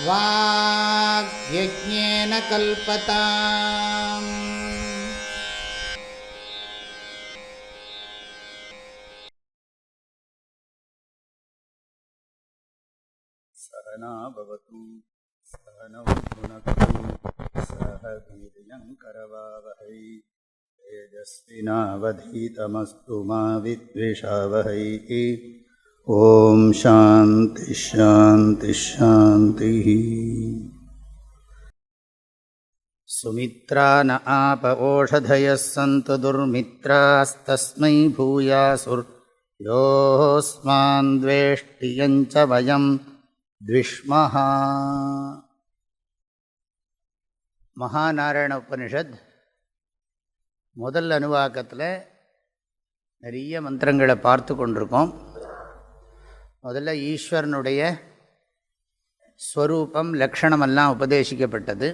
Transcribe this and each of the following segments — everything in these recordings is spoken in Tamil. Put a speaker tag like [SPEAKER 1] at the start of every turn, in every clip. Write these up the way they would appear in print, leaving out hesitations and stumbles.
[SPEAKER 1] வாக்யஜ்ஞேன கல்பதாம்.
[SPEAKER 2] சகனா பவது சகனௌ புனக்து சக வீர்யங்கரவாவஹை தேஜஸ்வினாவதீதமஸ்து மா வித்விஷாவஹை. ஓம் சாந்தி ஷாந்தி ஷாந்தி. சுமித்ரா ந ஆப ஓஷதயः சந்து துர்மித்ராஸ்தஸ்மை பூயாசுர் யோஸ்மான் த்வேஷ்டியஞ்ச வயம் த்விஷ்மஹா. மகாநாராயண உபனிஷத் முதல் அனுவாக்கத்தில் நிறைய மந்திரங்களை பார்த்து கொண்டிருக்கோம். முதல்ல ஈஸ்வரனுடைய ஸ்வரூபம் லக்ஷணமெல்லாம் உபதேசிக்கப்பட்டது.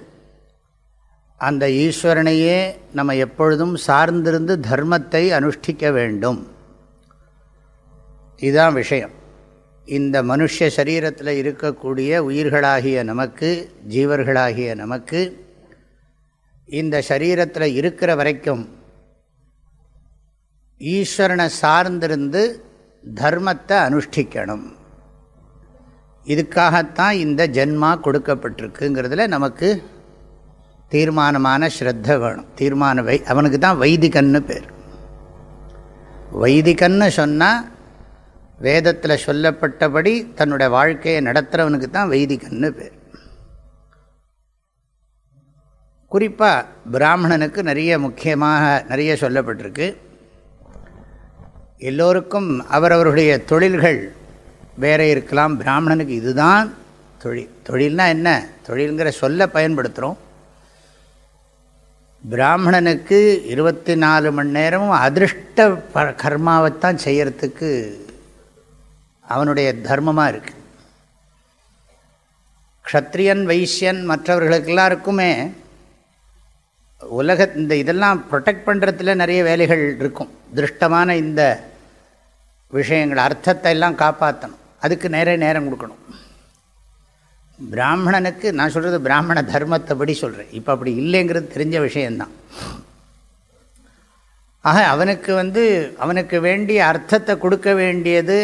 [SPEAKER 2] அந்த ஈஸ்வரனையே நம்ம எப்பொழுதும் சார்ந்திருந்து தர்மத்தை அனுஷ்டிக்க வேண்டும். இதுதான் விஷயம். இந்த மனுஷ சரீரத்தில் இருக்கக்கூடிய உயிர்களாகிய நமக்கு, ஜீவர்களாகிய நமக்கு இந்த சரீரத்தில் இருக்கிற வரைக்கும் ஈஸ்வரனை சார்ந்திருந்து தர்மத்தை அனுஷ்டிக்கணும். இதுக்காகத்தான் இந்த ஜென்மா கொடுக்கப்பட்டிருக்குங்கிறதுல நமக்கு தீர்மானமான ஸ்ரத்த வேணும். அவனுக்கு தான் வைதிகன்னு பேர். வைதிகன்னு சொன்னால் வேதத்தில் சொல்லப்பட்டபடி தன்னுடைய வாழ்க்கையை நடத்துகிறவனுக்கு தான் வைதிகன்னு பேர். குறிப்பாக பிராமணனுக்கு நிறைய சொல்லப்பட்டிருக்கு. எல்லோருக்கும் அவரவருடைய தொழில்கள் வேறு இருக்கலாம். பிராமணனுக்கு இதுதான் தொழில். தொழில்னால் என்ன? தொழில்ங்கிற சொல்ல பயன்படுத்துகிறோம். பிராமணனுக்கு 24 மணி நேரமும் அதிருஷ்ட கர்மாவைத்தான் செய்யறதுக்கு அவனுடைய தர்மமாக இருக்குது. க்ஷத்ரியன், வைசியன் மற்றவர்களுக்கு எல்லாருக்குமே இந்த இதெல்லாம் ப்ரொடெக்ட் பண்ணுறதுல நிறைய வேலைகள் இருக்கும். திருஷ்டமான இந்த விஷயங்கள், அர்த்தத்தை எல்லாம் காப்பாற்றணும். அதுக்கு நிறைய நேரம் கொடுக்கணும். பிராமணனுக்கு நான் சொல்கிறது பிராமண தர்மத்தை படி சொல்கிறேன். இப்போ அப்படி இல்லைங்கிறது தெரிஞ்ச விஷயந்தான். ஆக அவனுக்கு வேண்டிய அர்த்தத்தை கொடுக்க வேண்டியது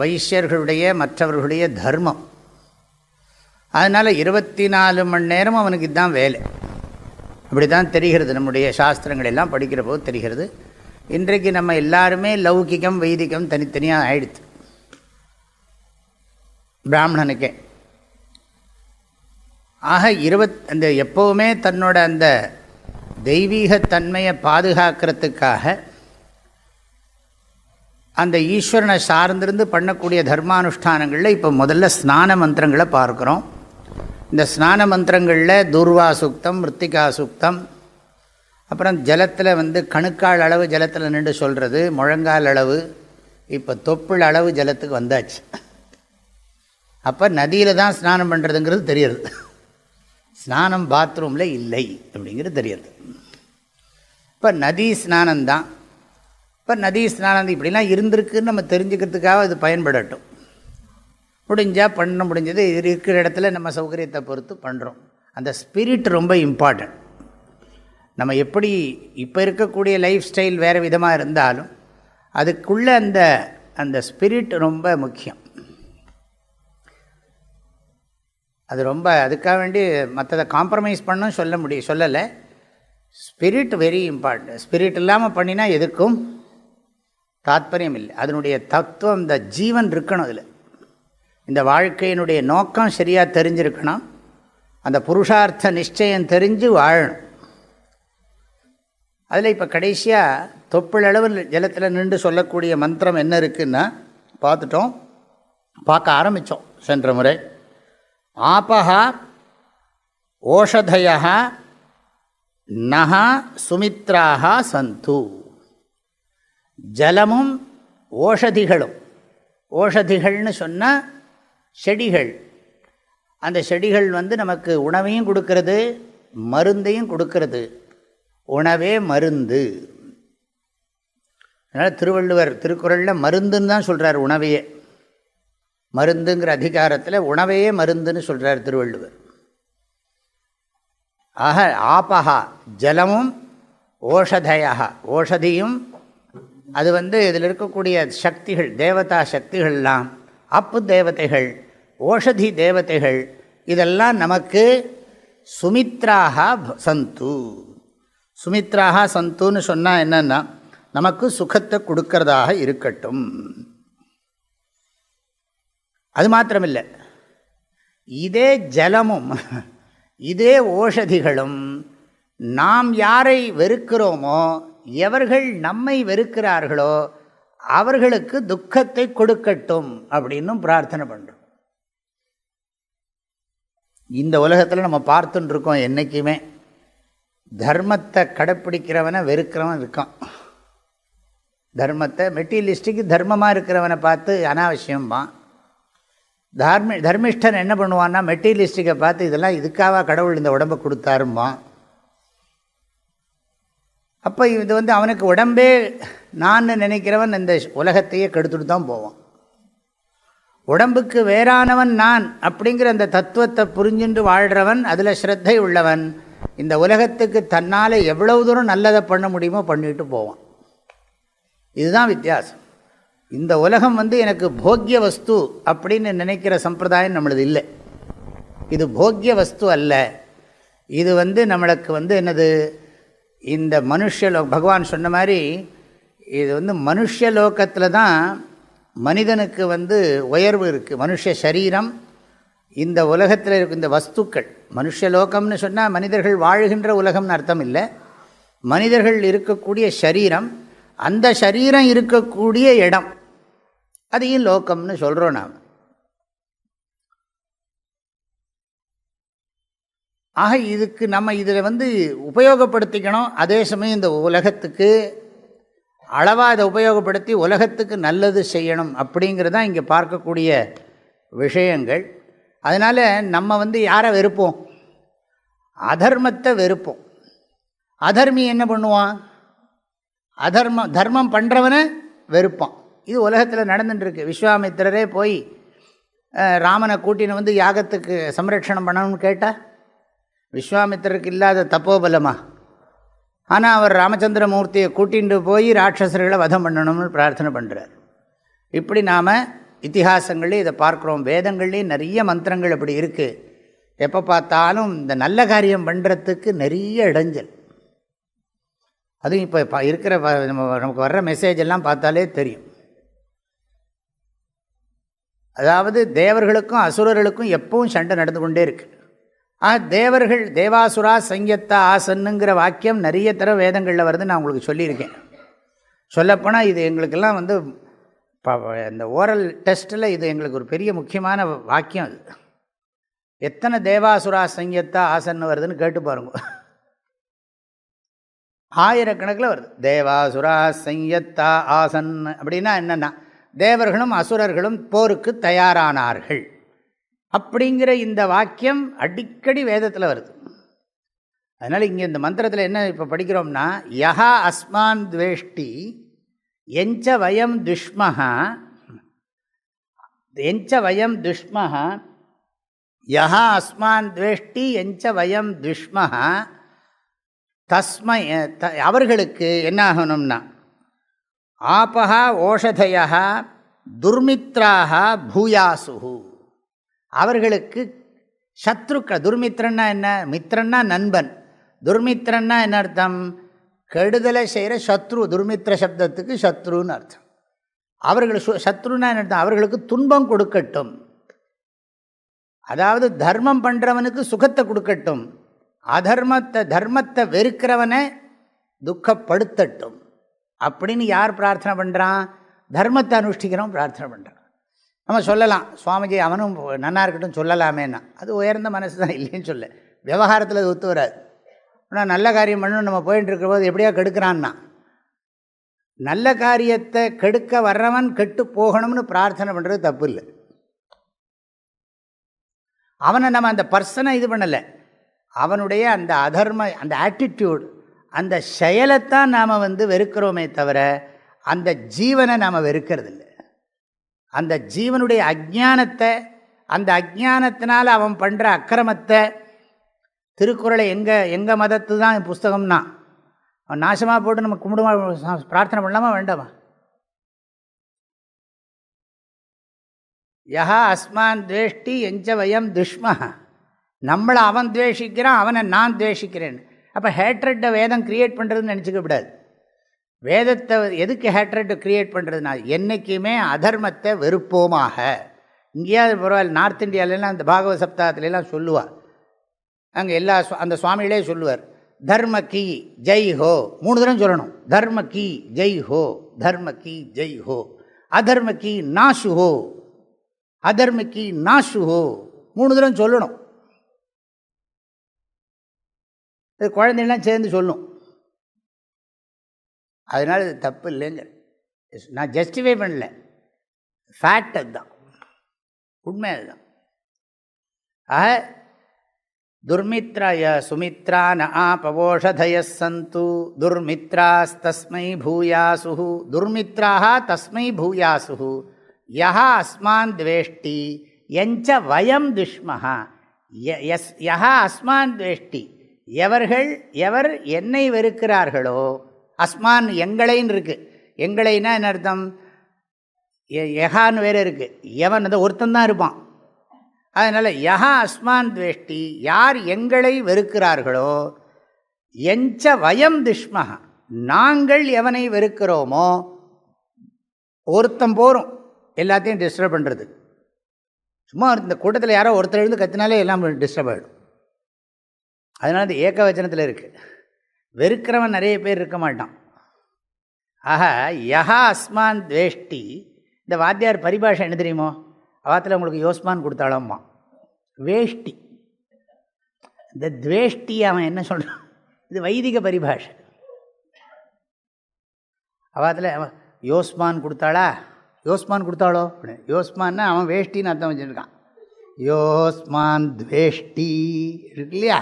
[SPEAKER 2] வைசியர்களுடைய மற்றவர்களுடைய தர்மம். அதனால் 24 மணி நேரம் அவனுக்கு இதுதான் வேலை. அப்படி தான் தெரிகிறது. நம்முடைய சாஸ்திரங்கள் எல்லாம் படிக்கிற போது தெரிகிறது. இன்றைக்கு நம்ம எல்லாருமே லௌகிகம் வைதிகம் தனித்தனியாக ஆயிடுச்சு பிராமணனுக்கே. ஆக அந்த எப்போவுமே தன்னோட அந்த தெய்வீகத்தன்மையை பாதுகாக்கிறதுக்காக அந்த ஈஸ்வரனை சார்ந்திருந்து பண்ணக்கூடிய தர்மானுஷ்டானங்களில் இப்போ முதல்ல ஸ்நான மந்திரங்களை பார்க்குறோம். இந்த ஸ்நான மந்திரங்களில் தூர்வா சூக்தம், மிருத்திகா சூக்தம், அப்புறம் ஜலத்தில் கணுக்கால் அளவு ஜலத்தில் நின்று சொல்கிறது, முழங்கால் அளவு, இப்போ தொப்புள் அளவு ஜலத்துக்கு வந்தாச்சு. அப்போ நதியில் தான் ஸ்நானம் பண்ணுறதுங்கிறது தெரியுது. ஸ்நானம் பாத்ரூமில் இல்லை அப்படிங்கிறது தெரியுது. இப்போ நதி ஸ்நானந்தான். இப்போ நதி ஸ்நானம் இப்படிலாம் இருந்திருக்குன்னு நம்ம தெரிஞ்சுக்கிறதுக்காக அது பயன்படட்டும். முடிஞ்சால் பண்ண முடிஞ்சது இருக்கிற இடத்துல நம்ம சௌகரியத்தை பொறுத்து பண்ணுறோம். அந்த ஸ்பிரிட் ரொம்ப இம்பார்ட்டன்ட். நம்ம எப்படி இப்போ இருக்கக்கூடிய லைஃப் ஸ்டைல் வேறு விதமாக இருந்தாலும் அதுக்குள்ளே அந்த ஸ்பிரிட் ரொம்ப முக்கியம். அது ரொம்ப அதுக்காக வேண்டி மற்றதை காம்ப்ரமைஸ் பண்ணணும் சொல்லலை. Spirit very important. ஸ்பிரிட் இல்லாமல் பண்ணினா எதுக்கும் தாத்பரியம் இல்லை. அதனுடைய தத்துவம், இந்த ஜீவன் இருக்கணும். அதில் இந்த வாழ்க்கையினுடைய நோக்கம் சரியாக தெரிஞ்சிருக்கணும். அந்த புருஷார்த்த நிச்சயம் தெரிஞ்சு வாழணும். அதில் இப்போ கடைசியாக தொப்புளளவு ஜலத்தில் நின்று சொல்லக்கூடிய மந்திரம் என்ன இருக்குன்னா பார்க்க ஆரம்பித்தோம் சென்ற முறை. ஆபஹா ஓஷதயா நஹா சுமித்ராஹா சந்து. ஜலமும் ஓஷதிகளும், ஓஷதிகள்னு சொன்னால் செடிகள். அந்த செடிகள் நமக்கு உணவையும் கொடுக்கறது, மருந்தையும் கொடுக்கறது. உணவே மருந்து. அதனால் திருவள்ளுவர் திருக்குறளில் மருந்துன்னு தான் சொல்கிறார் உணவையே. மருந்துங்கிற அதிகாரத்தில் உணவையே மருந்துன்னு சொல்கிறார் திருவள்ளுவர். ஆக ஆபஹா ஜலமும் ஓஷதயா ஓஷதியும் அது இதில் இருக்கக்கூடிய சக்திகள் தேவதா சக்திகள்லாம் அப்பு தேவதைகள் ஓஷதி தேவதைகள் இதெல்லாம் நமக்கு சுமித்ராக சந்து. சுமித்ராக சந்துன்னு சொன்னால் என்னென்னா நமக்கு சுகத்தை கொடுக்கறதாக இருக்கட்டும். அது மாத்திரமில்லை, இதே ஜலமும் இதே ஓஷதிகளும் நாம் யாரை வெறுக்கிறோமோ எவர்கள் நம்மை வெறுக்கிறார்களோ அவர்களுக்கு துக்கத்தை கொடுக்கட்டும் அப்படின்னும் பிரார்த்தனை பண்ணுறோம். இந்த உலகத்தில் நம்ம பார்த்துட்டு இருக்கோம், என்றைக்குமே தர்மத்தை கடைப்பிடிக்கிறவனை வெறுக்கிறவன் இருக்கான். தர்மத்தை மெட்டீரியலிஸ்டிக்கு தர்மமாக இருக்கிறவனை பார்த்து அனாவசியம்மா. தர்மிஷ்டன் என்ன பண்ணுவான்னா மெட்டீரியலிஸ்டிக்கை பார்த்து இதெல்லாம் இதுக்காக கடவுள் இந்த உடம்பை கொடுத்தாருமா. அப்போ இது அவனுக்கு உடம்பே நான் நினைக்கிறவன் இந்த உலகத்தையே கெடுத்துட்டு தான் போவான். உடம்புக்கு வேறானவன் நான் அப்படிங்கிற அந்த தத்துவத்தை புரிஞ்சுட்டு வாழ்கிறவன், அதில் ஸ்ரத்தை உள்ளவன், இந்த உலகத்துக்கு தன்னால் எவ்வளவு தூரம் நல்லதை பண்ண முடியுமோ பண்ணிட்டு போவான். இதுதான் வித்தியாசம். இந்த உலகம் எனக்கு போக்கிய வஸ்து அப்படின்னு நினைக்கிற சம்பிரதாயம் நம்மளது இல்லை. இது போக்கிய வஸ்து அல்ல. இது நம்மளுக்கு என்னது, இந்த பகவான் சொன்ன மாதிரி இது மனுஷலோகத்தில் தான் மனிதனுக்கு உயர்வு இருக்குது. மனுஷ சரீரம் இந்த உலகத்தில் இருக்க இந்த வஸ்துக்கள், மனுஷலோகம்னு சொன்னால் மனிதர்கள் வாழ்கின்ற உலகம்னு அர்த்தம் இல்லை. மனிதர்கள் இருக்கக்கூடிய சரீரம், அந்த சரீரம் இருக்கக்கூடிய இடம், அதையும் லோகம்னு சொல்கிறோம் நாம். ஆக இதுக்கு நம்ம இதில் உபயோகப்படுத்திக்கணும். அதே சமயம் இந்த உலகத்துக்கு அளவாக இதை உபயோகப்படுத்தி உலகத்துக்கு நல்லது செய்யணும் அப்படிங்கிறது தான் இங்கே பார்க்கக்கூடிய விஷயங்கள். அதனால் நம்ம யாரை வெறுப்போம்? அதர்மத்தை வெறுப்போம். அதர்மி என்ன பண்ணுவான்? தர்மம் பண்ணுறவனை வெறுப்பான். இது உலகத்தில் நடந்துட்டுருக்கு. விஸ்வாமித்திரரே போய் ராமனை கூட்டின்னு யாகத்துக்கு சம்ரட்சணம் பண்ணணும்னு கேட்டால் விஸ்வாமித்திரருக்கு இல்லாத தப்போபலமா? ஆனால் அவர் ராமச்சந்திரமூர்த்தியை கூட்டிகிட்டு போய் ராட்சசர்களை வதம் பண்ணணும்னு பிரார்த்தனை பண்ணுறார். இப்படி நாம் இத்திஹாசங்கள்லேயும் இதை பார்க்குறோம். வேதங்கள்லேயும் நிறைய மந்திரங்கள் அப்படி இருக்குது. எப்போ பார்த்தாலும் இந்த நல்ல காரியம் பண்ணுறதுக்கு நிறைய இடைஞ்சல். அதுவும் இப்போ இருக்கிற நமக்கு வர்ற மெசேஜ் எல்லாம் பார்த்தாலே தெரியும். அதாவது தேவர்களுக்கும் அசுரர்களுக்கும் எப்பவும் சண்டை நடந்து கொண்டே இருக்குது. தேவர்கள் தேவாசுரா சங்கத்தா ஆசன்னுங்கிற வாக்கியம் நிறைய தடவை வேதங்களில் வருது. நான் உங்களுக்கு சொல்லியிருக்கேன். சொல்லப்போனால் இது எங்களுக்கெல்லாம் இந்த ஓரல் டெஸ்ட்டில் இது எங்களுக்கு ஒரு பெரிய முக்கியமான வாக்கியம். அது எத்தனை தேவாசுரா சங்கத்தா ஆசன்னு வருதுன்னு கேட்டு பாருங்க. ஆயிரக்கணக்கில் வருது. தேவாசுரா சங்கத்தா ஆசன் அப்படின்னா என்னென்னா தேவர்களும் அசுரர்களும் போருக்கு தயாரானார்கள் அப்படிங்கிற இந்த வாக்கியம் அடிக்கடி வேதத்தில் வருது. அதனால் இங்கே இந்த மந்திரத்தில் என்ன இப்போ படிக்கிறோம்னா, யஹா அஸ்மான் துவேஷ்டி எஞ்ச வயம் துஷ்மஹா யஹா அஸ்மான் துவேஷ்டி எஞ்ச வயம் துஷ்மஹா தஸ்மை அவர்களுக்கு என்ன ஆகணும்னா ஆபஹா ஓஷதயா துர்மித்ராக பூயாசுஹு, அவர்களுக்கு சத்ருக்கள். துர்மித்திரன்னா என்ன? மித்திரன்னா நண்பன். துர்மித்திரன்னா என்ன அர்த்தம்? கெடுதலை செய்கிற சத்ரு. துர்மித்திர சப்தத்துக்கு சத்ருன்னு அர்த்தம். அவர்கள் சத்ருன்னா என்ன அர்த்தம்? அவர்களுக்கு துன்பம் கொடுக்கட்டும். அதாவது தர்மம் பண்ணுறவனுக்கு சுகத்தை கொடுக்கட்டும், தர்மத்தை வெறுக்கிறவனை துக்கப்படுத்தட்டும் அப்படின்னு யார் பிரார்த்தனை பண்ணுறான்? தர்மத்தை அனுஷ்டிக்கிறவன் பிரார்த்தனை பண்ணுறான். நம்ம சொல்லலாம், சுவாமிஜி அவனும் நன்னா இருக்கட்டும் சொல்லலாமேன்னா, அது உயர்ந்த மனசு தான், இல்லைன்னு சொல்ல. விவகாரத்தில் அது ஒத்து வராது. ஆனால் நல்ல காரியம் பண்ணணும் நம்ம போயிட்டு இருக்கிற போது எப்படியா கெடுக்கிறான்னா, நல்ல காரியத்தை கெடுக்க வர்றவன் கெட்டு போகணும்னு பிரார்த்தனை பண்ணுறது தப்பு இல்லை. அவனை நம்ம அந்த பர்சனை இது பண்ணலை, அவனுடைய அந்த அதர்ம அந்த ஆட்டிடியூட் அந்த செயலைத்தான் நாம் வெறுக்கிறோமே தவிர அந்த ஜீவனை நாம் வெறுக்கிறது இல்லை. அந்த ஜீவனுடைய அஜ்ஞானத்தை, அந்த அஜ்ஞானத்தினால் அவன் பண்ணுற அக்கிரமத்தை, திருக்குறளை எங்கள் மதத்து தான் புஸ்தகம்னா அவன் நாசமாக போட்டு நம்ம கும்பிடுமா, பிரார்த்தனை பண்ணலாமா வேண்டாமா? யஹா அஸ்மான் துவேஷ்டி எஞ்ச வயம் துஷ்மஹ, நம்மளை அவன் துவேஷிக்கிறான், அவனை நான் துவேஷிக்கிறேன். அப்போ ஹேட்ரட்டை வேதம் கிரியேட் பண்ணுறதுன்னு நினச்சிக்க கூடாது. வேதத்தை எதுக்கு ஹேட்ரட்டை கிரியேட் பண்ணுறதுனா, என்றைக்குமே அதர்மத்தை வெறுப்போமாக. இங்கேயாவது பரவாயில்ல, நார்த் இந்தியாவிலலாம் அந்த பாகவத சப்தாகத்துலாம் சொல்லுவாள். அங்கே எல்லா அந்த சுவாமிகளே சொல்லுவார், தர்ம கி ஜெய் ஹோ, 3 தரம் சொல்லணும். தர்ம கி ஜெய் ஹோ, தர்ம கி ஜெய் ஹோ, அதர்ம கி நாசு ஹோ, அதர்ம கி நாசு ஹோ, 3 தரம் சொல்லணும். இது குழந்தைலாம் சேர்ந்து சொல்லும். அதனால் இது தப்பு இல்லைங்க, நான் ஜஸ்டிஃபை பண்ணல, ஃபேக்ட் அதுதான், உண்மை அதுதான். ஆக துர்மித்ராய சுமித்ரா ந ஆபவோஷதய சந்து துர்மித்ராஸ்தஸ்மை பூயாசு, துர்மித்ராஹ தஸ்மை பூயாசு, யஹா அஸ்மான் துவேஷ்டி எஞ்ச வயம் துஷ்மஹ, யஹா அஸ்மான் துவேஷ்டி, எவர் என்னை வெறுக்கிறார்களோ, அஸ்மான் எங்களைன்னு இருக்குது, எங்களைன்னா என்ன அர்த்தம், யஹான்னு வேறு இருக்குது, எவன் அந்த ஒருத்தந்தான் இருப்பான். அதனால் யஹா அஸ்மான் துவேஷ்டி, யார் எங்களை வெறுக்கிறார்களோ, எஞ்ச வயம் துஷ்மஹ, நாங்கள் எவனை வெறுக்கிறோமோ, ஒருத்தம் போகிறோம் எல்லாத்தையும் டிஸ்டர்ப் பண்ணுறது. சும்மா இந்த கூட்டத்தில் யாரோ ஒருத்தர் எழுந்து கத்தினாலே எல்லாம் டிஸ்டர்ப் ஆகிடும். அதனால அது ஏக வச்சனத்தில் இருக்குது. வெறுக்கிறவன் நிறைய பேர் இருக்க மாட்டான். ஆக யஹா அஸ்மான் துவேஷ்டி, இந்த வாத்தியார் பரிபாஷை என்ன தெரியுமோ, அவாத்தில் உங்களுக்கு யோஸ்மான் கொடுத்தாலும்மா வேஷ்டி. இந்த துவேஷ்டி அவன் என்ன சொல்கிறான், இது வைதிக பரிபாஷை. அவாத்தில் அவன் யோஸ்மான் கொடுத்தாளா, யோஸ்மான் கொடுத்தாளோ அப்படின்னு, யோஸ்மான்னா அவன் வேஷ்டின்னு அர்த்தம் வச்சுருக்கான். யோஸ்மான் துவேஷ்டி இருக்கு இல்லையா,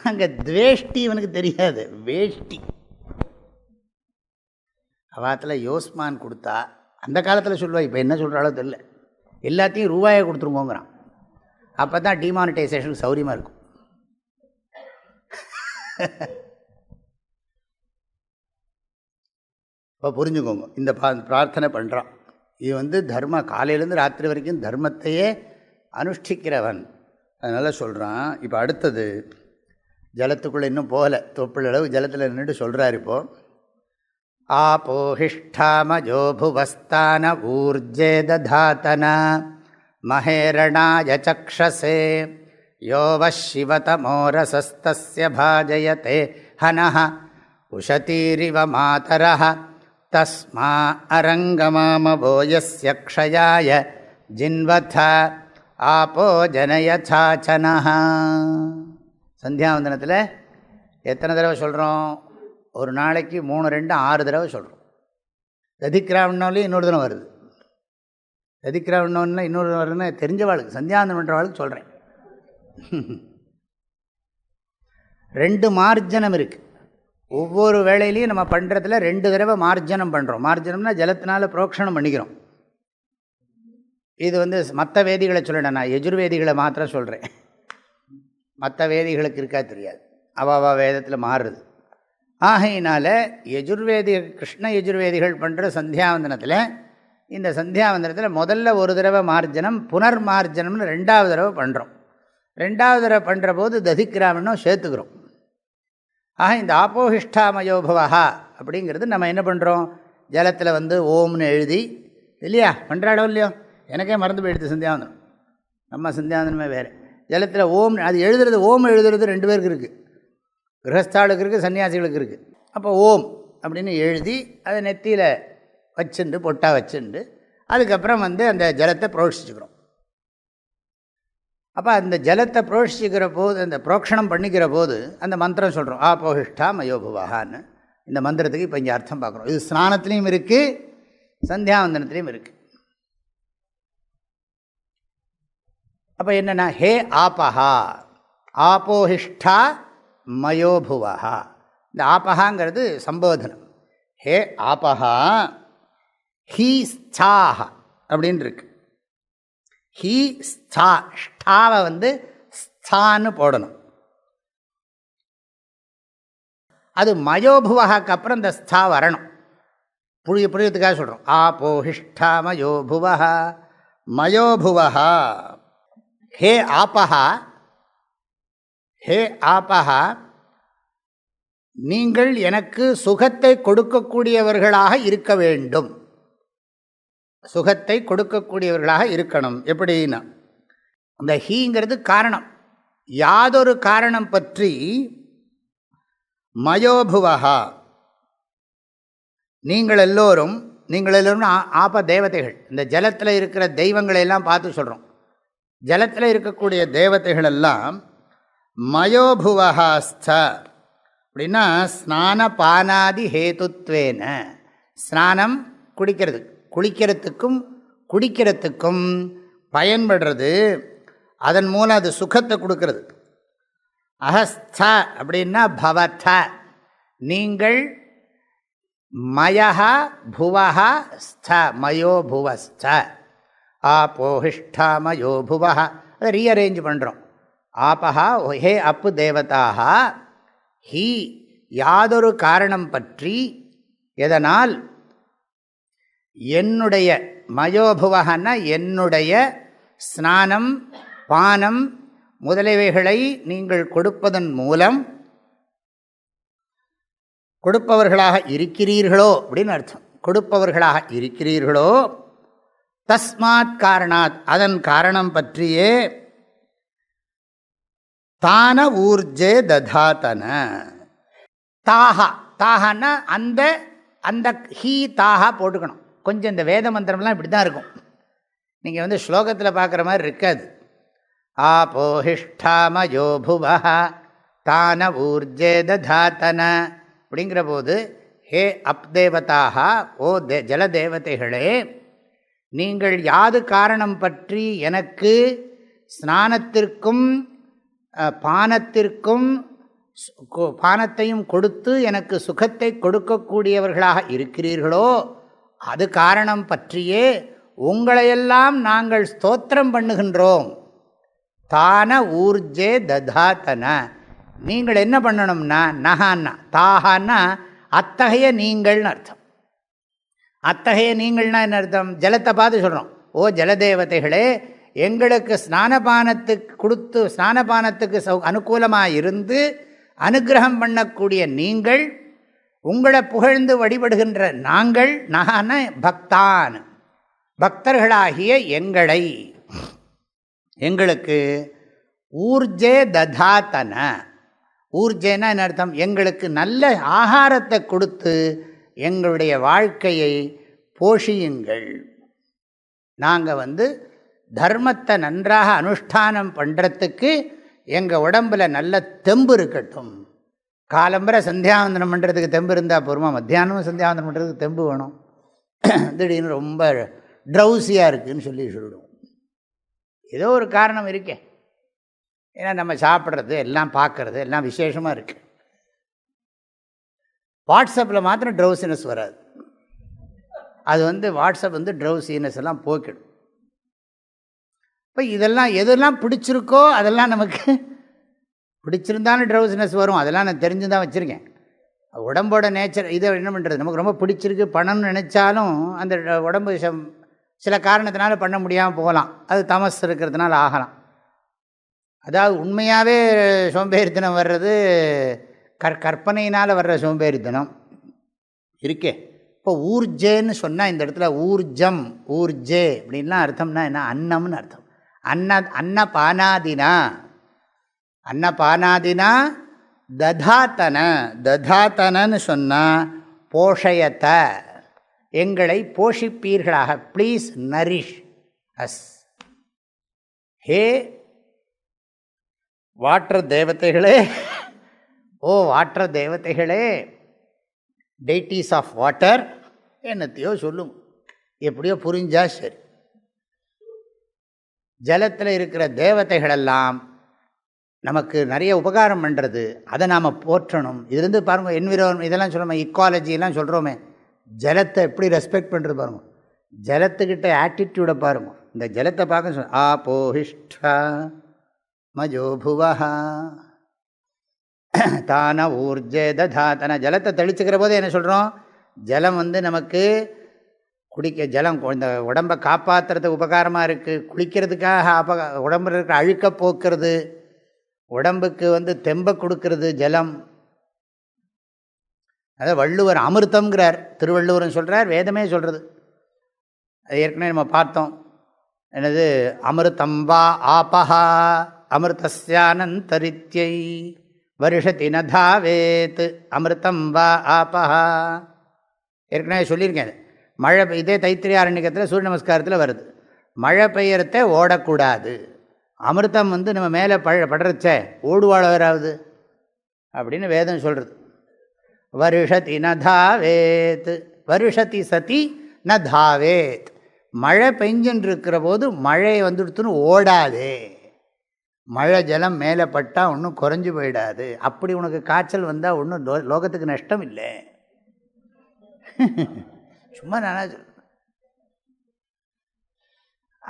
[SPEAKER 2] அங்கே துவேஷ்டி இவனுக்கு தெரியாது, வேஷ்டி. அவாத்தில் யோஸ்மான் கொடுத்தா அந்த காலத்தில் சொல்லுவா, இப்போ என்ன சொல்கிறாளோ தெரியல, எல்லாத்தையும் ரூபாயை கொடுத்துருங்கோங்கிறான். அப்போ தான் டிமானிட்டைசேஷனுக்கு சௌரியமாக இருக்கும். இப்போ புரிஞ்சுக்கோங்க, இந்த பிரார்த்தனை பண்ணுறான். இது தர்ம காலையிலேருந்து ராத்திரி வரைக்கும் தர்மத்தையே அனுஷ்டிக்கிறவன், அதனால் சொல்கிறான். இப்போ அடுத்தது ஜலத்துக்குள்ளே இன்னும் போகலை, தொப்புள் அளவு ஜலத்தில் நின்றுட்டு சொல்கிறார். இப்போது ஆபோஹிஷ்டாமஜோ புவஸ்தான ஊர்ஜே ததாத்தன மஹேரணாய சக்ஷசே யோவசிவதமோரசஸ்தஸ்ய பாஜயதே ஹனஹ உஷதீரிவ மாதரஹ தஸ்மா அரங்கமாமவோ யஸ்ய க்ஷயாய ஜின்வத ஆபோ ஜனயசாச்சனஹ. சந்தியாவந்தனத்தில் எத்தனை தடவை சொல்கிறோம், ஒரு நாளைக்கு 3, 2, 6 தடவை சொல்கிறோம். ததிக்கிராவணம்லேயும் இன்னொரு தினம் வருது. ததிக்கிராவணம்னா இன்னொரு வருதுன்னா தெரிஞ்சவாளுக்கு, சந்தியாவந்தனம் பண்ணுறவாளுக்கு சொல்கிறேன். 2 மார்ஜனம் இருக்குது. ஒவ்வொரு வேளையிலையும் நம்ம பண்ணுறதுல 2 தடவை மார்ஜனம் பண்ணுறோம். மார்ஜனம்னா ஜலத்தினால புரோக்ஷணம் பண்ணிக்கிறோம். இது மற்ற வேதிகளை சொல்லணும், நான் யஜுர்வேதிகளை மாத்திரம் சொல்கிறேன். மற்ற வேதிகளுக்கு இருக்கா தெரியாது, அவா வேதத்தில் மாறுறது. ஆகையினால யஜுர்வேதி, கிருஷ்ண யஜுர்வேதிகள் பண்ணுற சந்தியாவந்தனத்தில், இந்த சந்தியாவந்தனத்தில் முதல்ல ஒரு தடவை மார்ஜனம், புனர் மார்ஜனம்னு 2வது தடவை பண்ணுறோம். 2வது தடவை பண்ணுற போது ததிக்கிராமனும் சேர்த்துக்கிறோம். ஆக இந்த ஆபோஹிஷ்டாமயோபவா அப்படிங்கிறது நம்ம என்ன பண்ணுறோம், ஜலத்தில் ஓம்னு எழுதி இல்லையா பண்ணுறாடோ இல்லையோ, எனக்கே மறந்து போயிடுது சந்தியாவந்தனம். நம்ம சந்தியாவந்தனமே வேறு. ஜலத்தில் ஓம் அது எழுதுறது, ஓம் எழுதுறது 2 பேருக்கு இருக்குது, கிரகஸ்தாளுக்கு இருக்குது, சன்னியாசிகளுக்கு இருக்குது. அப்போ ஓம் அப்படின்னு எழுதி அதை நெத்தியில் வச்சுண்டு பொட்டாக வச்சுண்டு அதுக்கப்புறம் அந்த ஜலத்தை புரோஷிச்சுக்கிறோம். அப்போ அந்த ஜலத்தை புரோஷிச்சுக்கிற போது, அந்த புரோக்ஷணம் பண்ணிக்கிற போது அந்த மந்திரம் சொல்கிறோம், ஆபோஹிஷ்டா மயோபுவான்னு. இந்த மந்திரத்துக்கு இப்போ இங்கே அர்த்தம் பார்க்குறோம். இது ஸ்நானத்துலேயும் இருக்குது, சந்தியாவந்தனத்துலேயும் இருக்குது. அப்போ என்னென்னா, ஹே ஆபஹா ஆபோஹிஷ்டா மயோபுவஹா. இந்த ஆபஹாங்கிறது சம்போதனம். ஹே ஆபஹா, ஹீ ஸ்தாக அப்படின்னு இருக்கு. ஹீ ஸ்தா, ஸ்டாவை ஸ்தான்னு போடணும். அது மயோபுவகாக்கு அப்புறம் இந்த ஸ்தா வரணும். புரியத்துக்காக சொல்கிறோம். ஆபோஹிஷ்டா மயோபுவா மயோபுவா. ஹே ஆபஹா, ஹே ஆபஹா, நீங்கள் எனக்கு சுகத்தை கொடுக்கக்கூடியவர்களாக இருக்க வேண்டும். சுகத்தை கொடுக்கக்கூடியவர்களாக இருக்கணும். எப்படின்னா, இந்த ஹீங்கிறது காரணம். யாதொரு காரணம் பற்றி மயோபுவா, நீங்கள் எல்லோரும் ஆப தேவதைகள். இந்த ஜலத்தில் இருக்கிற தெய்வங்களை எல்லாம் பார்த்து சொல்கிறோம். ஜலத்தில் இருக்கக்கூடிய தேவதைகள் எல்லாம் மயோபுவஹாஸ்த அப்படின்னா ஸ்நான பானாதி ஹேதுத்வேன, ஸ்நானம் குடிக்கிறதுக்கும் பயன்படுறது. அதன் மூலம் அது சுகத்தை கொடுக்கறது. அஹஸ்த அப்படின்னா பவத, நீங்கள் மயஹா புவஹா ஸ்த மயோ புவஸ்த ஆபோஹிஷ்டா மயோ புவஹ. அதை ரீஅரேஞ்ச் பண்ணுறோம். ஆபஹா ஹே அப்பு தேவதாக, ஹி யாதொரு காரணம் பற்றி, எதனால், என்னுடைய மயோபுவகன்னா என்னுடைய ஸ்நானம் பானம் முதலியவைகளை நீங்கள் கொடுப்பதன் மூலம் கொடுப்பவர்களாக இருக்கிறீர்களோ அப்படின்னு அர்த்தம். கொடுப்பவர்களாக இருக்கிறீர்களோ, தஸ்மாத் காரணாத் அதன் காரணம் பற்றியே, தான ஊர்ஜே ததாத்தன. தாஹா, தாஹான்னா அந்த அந்த ஹீ தாஹா போட்டுக்கணும். கொஞ்சம் இந்த வேத மந்திரம்லாம் இப்படி தான் இருக்கும். நீங்கள் ஸ்லோகத்தில் பார்க்குற மாதிரி இருக்காது. ஆபோஹிஷ்டாமயோ புவஹ தான ஊர்ஜே ததாத்தன அப்படிங்கிற போது, ஹே அப்தேவதாக, ஓ ஜலதேவதைகளே, நீங்கள் யாது காரணம் பற்றி எனக்கு ஸ்நானத்திற்கும் பானத்தையும் கொடுத்து எனக்கு சுகத்தை கொடுக்கக்கூடியவர்களாக இருக்கிறீர்களோ, அது காரணம் பற்றியே உங்களையெல்லாம் நாங்கள் ஸ்தோத்திரம் பண்ணுகின்றோம். தான ஊர்ஜே ததாத்தன, நீங்கள் என்ன பண்ணணும்னா, நகான்னா தாகான்னா அத்தகைய நீங்கள்னு அர்த்தம். அத்தகைய நீங்கள்னா என்ன அர்த்தம்? ஜலத்தை பார்த்து சொல்கிறோம். ஓ ஜலதேவதைகளே, எங்களுக்கு ஸ்நானபானத்துக்கு கொடுத்து ஸ்நானபானத்துக்கு அனுகூலமாக இருந்து அனுகிரகம் பண்ணக்கூடிய நீங்கள், உங்களை புகழ்ந்து வழிபடுகின்ற நாங்கள், நகான பக்தான், பக்தர்களாகிய எங்களுக்கு ஊர்ஜே ததாத்தன, ஊர்ஜேனா என்ன அர்த்தம்? எங்களுக்கு நல்ல ஆகாரத்தை கொடுத்து எங்களுடைய வாழ்க்கையை போஷியுங்கள். நாங்கள் தர்மத்தை நன்றாக அனுஷ்டானம் பண்ணுறதுக்கு எங்கள் உடம்பில் நல்ல தெம்பு இருக்கட்டும். காலம்பரை சந்தியாவந்தனம் பண்ணுறதுக்கு தெம்பு இருந்தால் போருமா? மத்தியானமும் சந்தியாவந்தனம் பண்ணுறதுக்கு தெம்பு வேணும். திடீர்னு ரொம்ப ட்ரௌசியாக இருக்குதுன்னு சொல்லிவிடுவோம். ஏதோ ஒரு காரணம் இருக்கே. ஏன்னா நம்ம சாப்பிட்றது எல்லாம் பார்க்குறது எல்லாம் விசேஷமாக இருக்குது. வாட்ஸ்அப்பில் மாத்திரம் ட்ரௌசினஸ் வராது. அது வாட்ஸ்அப் ட்ரௌசினஸ் எல்லாம் போக்கிடும். இப்போ இதெல்லாம் எதெல்லாம் பிடிச்சிருக்கோ அதெல்லாம் நமக்கு பிடிச்சிருந்தாலும் ட்ரௌசினஸ் வரும். அதெல்லாம் நான் தெரிஞ்சு தான் வச்சுருக்கேன். உடம்போட நேச்சர் இதை என்ன பண்ணுறது, நமக்கு ரொம்ப பிடிச்சிருக்கு பண்ணணும்னு நினச்சாலும் அந்த உடம்பு சில காரணத்தினால பண்ண முடியாமல் போகலாம். அது தமஸ் இருக்கிறதுனால ஆகலாம். அதாவது உண்மையாகவே சோம்பேறித்தனம் வர்றது கற்பனையினால் வர்ற சோம்பேறித்தனம் இருக்கே. இப்போ ஊர்ஜேன்னு சொன்னால் இந்த இடத்துல ஊர்ஜம் ஊர்ஜே அப்படின்லாம் அர்த்தம்னா என்ன? அன்னம்னு அர்த்தம். அன்னபானாதினா ததாத்தனன்னு சொன்னால் போஷயத்த, எங்களை போஷிப்பீர்களாக. Please nourish us. Hey water தேவதைகளே, ஓ வாட்டர் தேவதைகளே, டெய்டிஸ் ஆஃப் வாட்டர், என்னத்தையோ சொல்லும், எப்படியோ புரிஞ்சா சரி. ஜலத்தில் இருக்கிற தேவதைகளெல்லாம் நமக்கு நிறைய உபகாரம் பண்ணுறது, அதை நாம் போற்றணும். இதுலேருந்து பாருங்கள், என்விரான்மெண்ட் இதெல்லாம் சொல்கிறோமே, இக்காலஜிலாம் சொல்கிறோமே, ஜலத்தை எப்படி ரெஸ்பெக்ட் பண்ணுறது பாருங்கள். ஜலத்துக்கிட்ட ஆட்டிடியூடை பாருங்க. இந்த ஜலத்தை பார்க்க சொல் ஆபோஹிஷ்டா மஜோபுவஹா தான ஊர்ஜே ததாதன. ஜலத்தை தெளிச்சுக்கிற போது என்ன சொல்கிறோம்? ஜலம் நமக்கு குடிக்க ஜலம் இந்த உடம்பை காப்பாற்றுறதுக்கு உபகாரமாக இருக்குது. குளிக்கிறதுக்காக உடம்புல இருக்கிற அழுக்க போக்குறது, உடம்புக்கு தெம்பை கொடுக்கறது ஜலம். அதை வள்ளுவர் அமிர்தம்ங்கிறார், திருவள்ளுவரும் சொல்கிறார், வேதமே சொல்கிறது. அது ஏற்கனவே நம்ம பார்த்தோம். என்னது? அமிர்தம் வா ஆபஹா அமிர்தஸ்யானந்தரித்யை வருஷதி நதாவேத் அமிர்தம் வா ஆபஹா. ஏற்கனவே சொல்லியிருக்கேன். மழை இதே தைத்திரியாரண்யத்தில் சூரிய நமஸ்காரத்தில் வருது. மழை பெய்யறத ஓடக்கூடாது. அமிர்தம் நம்ம மேலே படுறச்சே ஓடுவாழ வராது அப்படின்னு வேதம் சொல்கிறது. வருஷதி நதாவேத் வருஷதி சதி நதாவேத். மழை பெஞ்சுன்னு இருக்கிற போது மழை வந்துடுத்துன்னு ஓடாதே. மழை ஜலம் மேலே பட்டால் ஒன்றும் குறைஞ்சி போயிடாது. அப்படி உனக்கு காய்ச்சல் வந்தால் ஒன்றும் லோகத்துக்கு நஷ்டம் இல்லை. சும்மா நானா சொல்கிறேன்.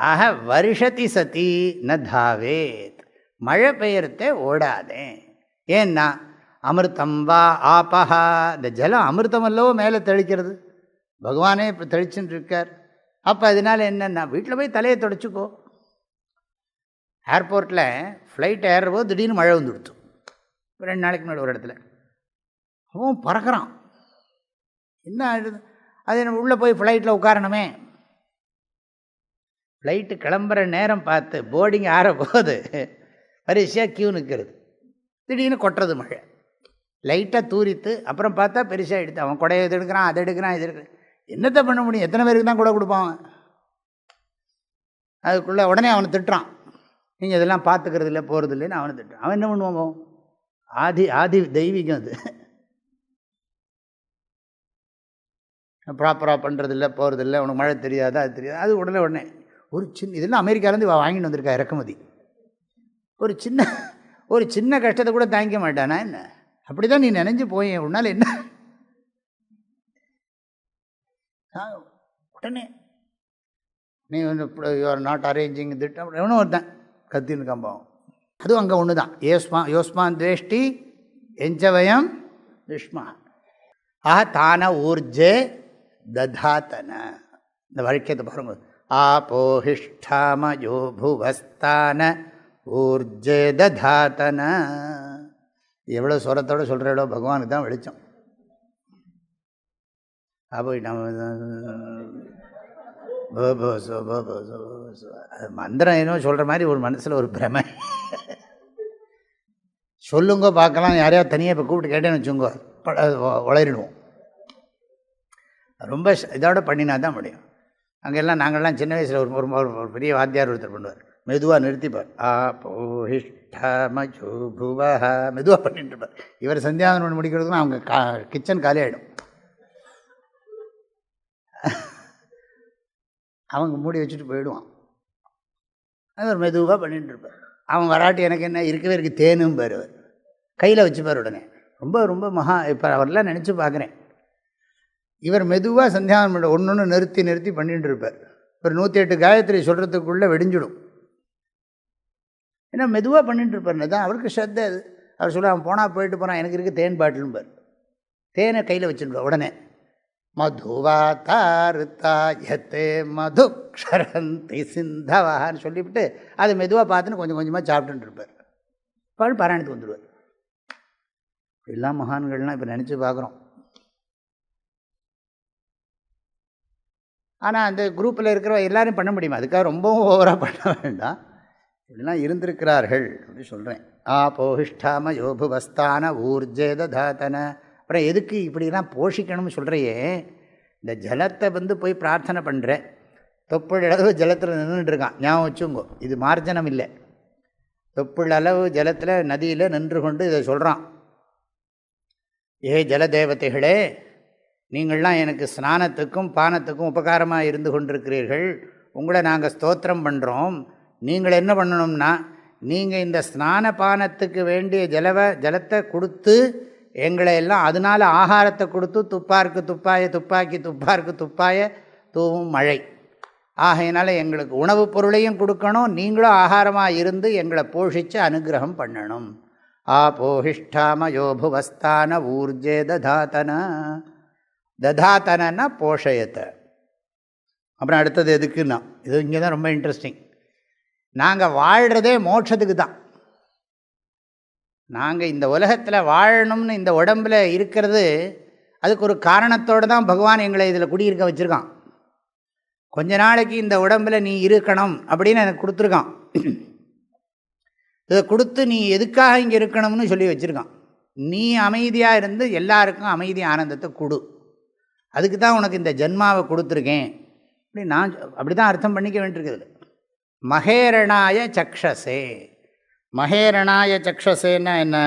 [SPEAKER 2] ஆக வருஷதி சதி நதாவேத். மழை பெய்யறதே ஓடாதே. ஏன்னா அமிர்தம் வா ஆபஹா. இந்த ஜலம் அமிர்தம் அல்லவோ மேலே தெளிக்கிறது. பகவானே இப்போ தெளிச்சுன்னு இருக்கார். அப்போ அதனால் என்னென்னா வீட்டில் போய் தலையை தொடச்சிக்கோ. ஏர்போர்ட்டில் ஃப்ளைட் ஏறுறபோது திடீர்னு மழை வந்து கொடுத்து 2 நாளைக்கு முன்னாடி ஒரு இடத்துல அவன் பறக்கிறான். என்ன ஆகிடுது? அது நம்ம உள்ளே போய் ஃப்ளைட்டில் உட்காரணுமே. ஃப்ளைட்டு கிளம்புற நேரம் பார்த்து போர்டிங் ஆற போது வரிசையாக கியூ நிற்கிறது. திடீர்னு கொட்டுறது மழை. லைட்டாக தூரித்து அப்புறம் பார்த்தா பெருசாக எடுத்து அவன் கொடையை இது எடுக்கிறான், அதை எடுக்கிறான், இது எடுக்கிறான். என்னத்தை பண்ண முடியும்? எத்தனை பேருக்கு தான் கூட கொடுப்பான்? அதுக்குள்ளே உடனே அவனை திட்டுறான். நீங்கள் இதெல்லாம் பார்த்துக்கிறது இல்லை, போகிறது இல்லைன்னு அவனை திட்டுறான். அவன் என்ன பண்ணுவான்? ஆதி தெய்வீகம் அது. ப்ராப்பராக பண்ணுறதில்ல, போகிறதில்ல, உனக்கு மழை தெரியாதா, அது தெரியாது. அது உடனே ஒரு இதெல்லாம் அமெரிக்காவிலேருந்து வாங்கிட்டு வந்திருக்கா இறக்குமதி. ஒரு சின்ன கஷ்டத்தை கூட தாங்கிக்க மாட்டானா என்ன? அப்படி தான் நீ நினைஞ்சு போய் உன்னால் என்ன உடனே நீ யூஆர் நாட் அரேஞ்சிங் திட்டம் எவனும் ஒருத்தன் கத்தின்னு கம்பாவும். அதுவும் அங்கே ஒன்று தான். யோஸ்மான் துவேஷ்டி எஞ்சவயம் விஷ்மா. தான ஊர்ஜே ததாத்தன. இந்த வழக்கத்தை பாருங்க. ஆபோஹிஷ்டாமயோ புவஸ்தான ஊர்ஜே ததாத்தன. எவ்வளோ சுரத்தோடு சொல்கிறோ பகவானுக்கு தான் வெளிச்சம். அப்போ மந்திரம் ஏனோ சொல்கிற மாதிரி ஒரு மனசில் ஒரு பிரமை. சொல்லுங்க பார்க்கலாம். யாரையாவது தனியாக இப்போ கூப்பிட்டு கேட்டேன்னு வச்சுங்கோ, உளறிடுவோம். ரொம்ப இதோட பண்ணினா தான் முடியும். அங்கெல்லாம் நாங்கள்லாம் சின்ன வயசில் ஒரு பெரிய வாத்தியார் ஒருத்தர் பண்ணுவார். மெதுவாக நிறுத்திப்பார். ஆபோஹிஷ்டமஜோபுவஹா மெதுவாக பண்ணிட்டு இருப்பார். இவர் சந்தியாவனம் முடிக்கிறதுக்குன்னா அவங்க கிச்சன் காலி ஆகிடும். அவங்க மூடி வச்சுட்டு போயிடுவான். அது ஒரு மெதுவாக பண்ணிட்டு இருப்பார். அவன் வராட்டி எனக்கு என்ன இருக்கவே இருக்குது தேனும் பார். அவர் கையில் வச்சுப்பார் உடனே. ரொம்ப ரொம்ப மகா. இப்போ அவரெல்லாம் நினச்சி பார்க்குறேன். இவர் மெதுவாக சந்தியாவனம் பண்ண ஒன்று நிறுத்தி பண்ணிட்டு இருப்பார். ஒரு 108 காயத்ரி சொல்கிறதுக்குள்ளே வெடிஞ்சிடும். ஏன்னா மெதுவாக பண்ணிட்டு இருப்பார். தான் அவருக்கு ஸ்ரத்தை அது. அவர் சொல்ல அவன் போனால் போயிட்டு போகிறான், எனக்கு இருக்குது தேன் பாட்டிலும் பார். தேனை கையில் வச்சுருப்பார். உடனே மதுவாத்தாருத்தாயத்தே மதுக்ஷரந்தி சிந்தவான்னு சொல்லிவிட்டு அதை மெதுவாக பார்த்துன்னு கொஞ்சம் கொஞ்சமாக சாப்பிட்டுட்டு இருப்பார். பால் பாராயணத்துக்கு வந்துடுவார். எல்லா மகான்கள்லாம் இப்போ நினச்சி பார்க்குறோம். ஆனால் அந்த குரூப்பில் இருக்கிற எல்லோரும் பண்ண முடியுமா? அதுக்காக ரொம்பவும் ஓவராக பண்ண வேண்டாம். இப்படிலாம் இருந்திருக்கிறார்கள் அப்படி சொல்கிறேன். ஆபோஹிஷ்டாம யோபுவஸ்தான ஊர்ஜே ததாத்தன. அப்புறம் எதுக்கு இப்படிலாம் போஷிக்கணும்னு சொல்கிறையே? இந்த ஜலத்தை போய் பிரார்த்தனை பண்ணுற தொப்புள் அளவு ஜலத்தில் நின்றுட்டுருக்கான். ஞாபகம் வச்சுங்கோ, இது மார்ஜனம் இல்லை. தொப்புள் அளவு ஜலத்தில் நதியில் நின்று கொண்டு இதை சொல்கிறான். ஏ ஜலதேவதைகளே, நீங்கள்லாம் எனக்கு ஸ்நானத்துக்கும் பானத்துக்கும் உபகாரமாக இருந்து கொண்டிருக்கிறீர்கள். உங்களை நாங்கள் ஸ்தோத்திரம் பண்ணுறோம். நீங்கள் என்ன பண்ணணும்னா, நீங்கள் இந்த ஸ்நான பானத்துக்கு வேண்டிய ஜலத்தை கொடுத்து எங்களை எல்லாம் அதனால் ஆகாரத்தை கொடுத்து துப்பாருக்கு துப்பாய துப்பாக்கி துப்பாருக்கு துப்பாய தூவும் மழை. ஆகையினால எங்களுக்கு உணவுப் பொருளையும் கொடுக்கணும், நீங்களும் ஆகாரமாக இருந்து எங்களை போஷித்து அனுகிரகம் பண்ணணும். ஆபோஹிஷ்டாமயோ புவஸ்தான ஊர்ஜே ததாத்தன. ததாத்தனா போஷயத்தை. அப்புறம் அடுத்தது எதுக்குன்னா, இது இங்கே தான் ரொம்ப இன்ட்ரெஸ்டிங். நாங்கள் வாழ்கிறதே மோட்சத்துக்கு தான். நாங்கள் இந்த உலகத்தில் வாழணும்னு இந்த உடம்பில் இருக்கிறது அதுக்கு ஒரு காரணத்தோடு தான் பகவான் எங்களை இதில் குடியிருக்க வச்சுருக்கான். கொஞ்ச நாளைக்கு இந்த உடம்பில் நீ இருக்கணும் அப்படின்னு எனக்கு கொடுத்துருக்கான். இதை கொடுத்து நீ எதுக்காக இங்கே இருக்கணும்னு சொல்லி வச்சுருக்கான். நீ அமைதியாக இருந்து எல்லாருக்கும் அமைதி ஆனந்தத்தை கொடு, அதுக்கு தான் உனக்கு இந்த ஜென்மாவை கொடுத்துருக்கேன் அப்படி நான் அப்படி தான் அர்த்தம் பண்ணிக்க வேண்டியிருக்குது. மகேரணாய சக்ஷசே. மகேரணாய சக்ஷசேன்னா என்ன?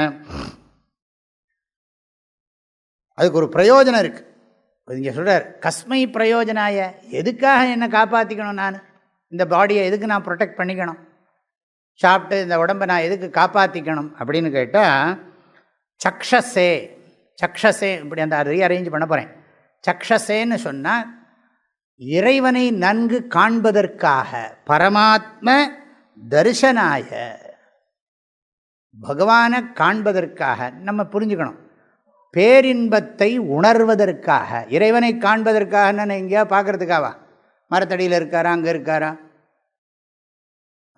[SPEAKER 2] அதுக்கு ஒரு பிரயோஜனம் இருக்குது. இங்கே சொல்கிறார், கஸ்மை பிரயோஜனாய, எதுக்காக என்னை காப்பாற்றிக்கணும், நான் இந்த பாடியை எதுக்கு நான் ப்ரொடெக்ட் பண்ணிக்கணும், சாப்பிட்டு இந்த உடம்பை நான் எதுக்கு காப்பாற்றிக்கணும் அப்படின்னு கேட்டால், சக்ஷசே. சக்ஷசே இப்படி அந்த ரீஅரேஞ்ச் பண்ண போகிறேன். சக்ஷசேன்னு சொன்னால் இறைவனை நன்கு காண்பதற்காக, பரமாத்ம தரிசனாய, பகவானை காண்பதற்காக. நம்ம புரிஞ்சுக்கணும், பேரின்பத்தை உணர்வதற்காக. இறைவனை காண்பதற்காக நான் எங்கேயா பார்க்குறதுக்காவா? மரத்தடியில் இருக்காரா, அங்கே இருக்காரா,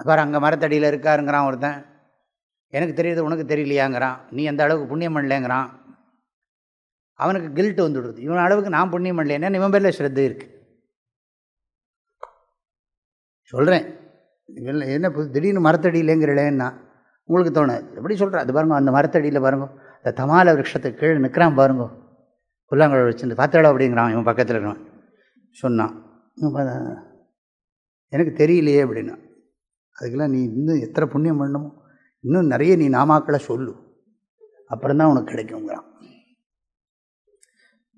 [SPEAKER 2] அப்புறம் அங்கே மரத்தடியில் இருக்காருங்கிறான் ஒருத்தன். எனக்கு தெரியுது உனக்கு தெரியலையாங்கிறான். நீ அந்த அளவுக்கு புண்ணியம் பண்ணலேங்கிறான். அவனுக்கு கில்ட்டு வந்துடுது, இவன் அளவுக்கு நான் புண்ணியம் பண்ணலேன்னா இவன் பேரில் ஸ்ரத்தை இருக்குது. சொல்கிறேன், என்ன திடீர்னு மரத்தடியிலேங்கிறேன்னா உங்களுக்கு தோணும். எப்படி சொல்கிறேன், அது பாருங்க, அந்த மரத்தடியில் பாருங்க, அந்த தமால விரக்ஷத்துக்கு கீழே நிற்கிறான் பாருங்க, புல்லாங்குழல் வச்சுட்டு பாத்திரடா அப்படிங்கிறான். இவன் பக்கத்தில் இருக்கிறான். சொன்னான், எனக்கு தெரியலையே அப்படின்னா. அதுக்கெல்லாம் நீ இன்னும் எத்தனை புண்ணியம் பண்ணணுமோ, இன்னும் நிறைய நீ நாமாக்களை சொல்லு, அப்புறம்தான் உனக்கு கிடைக்குங்கிறான்.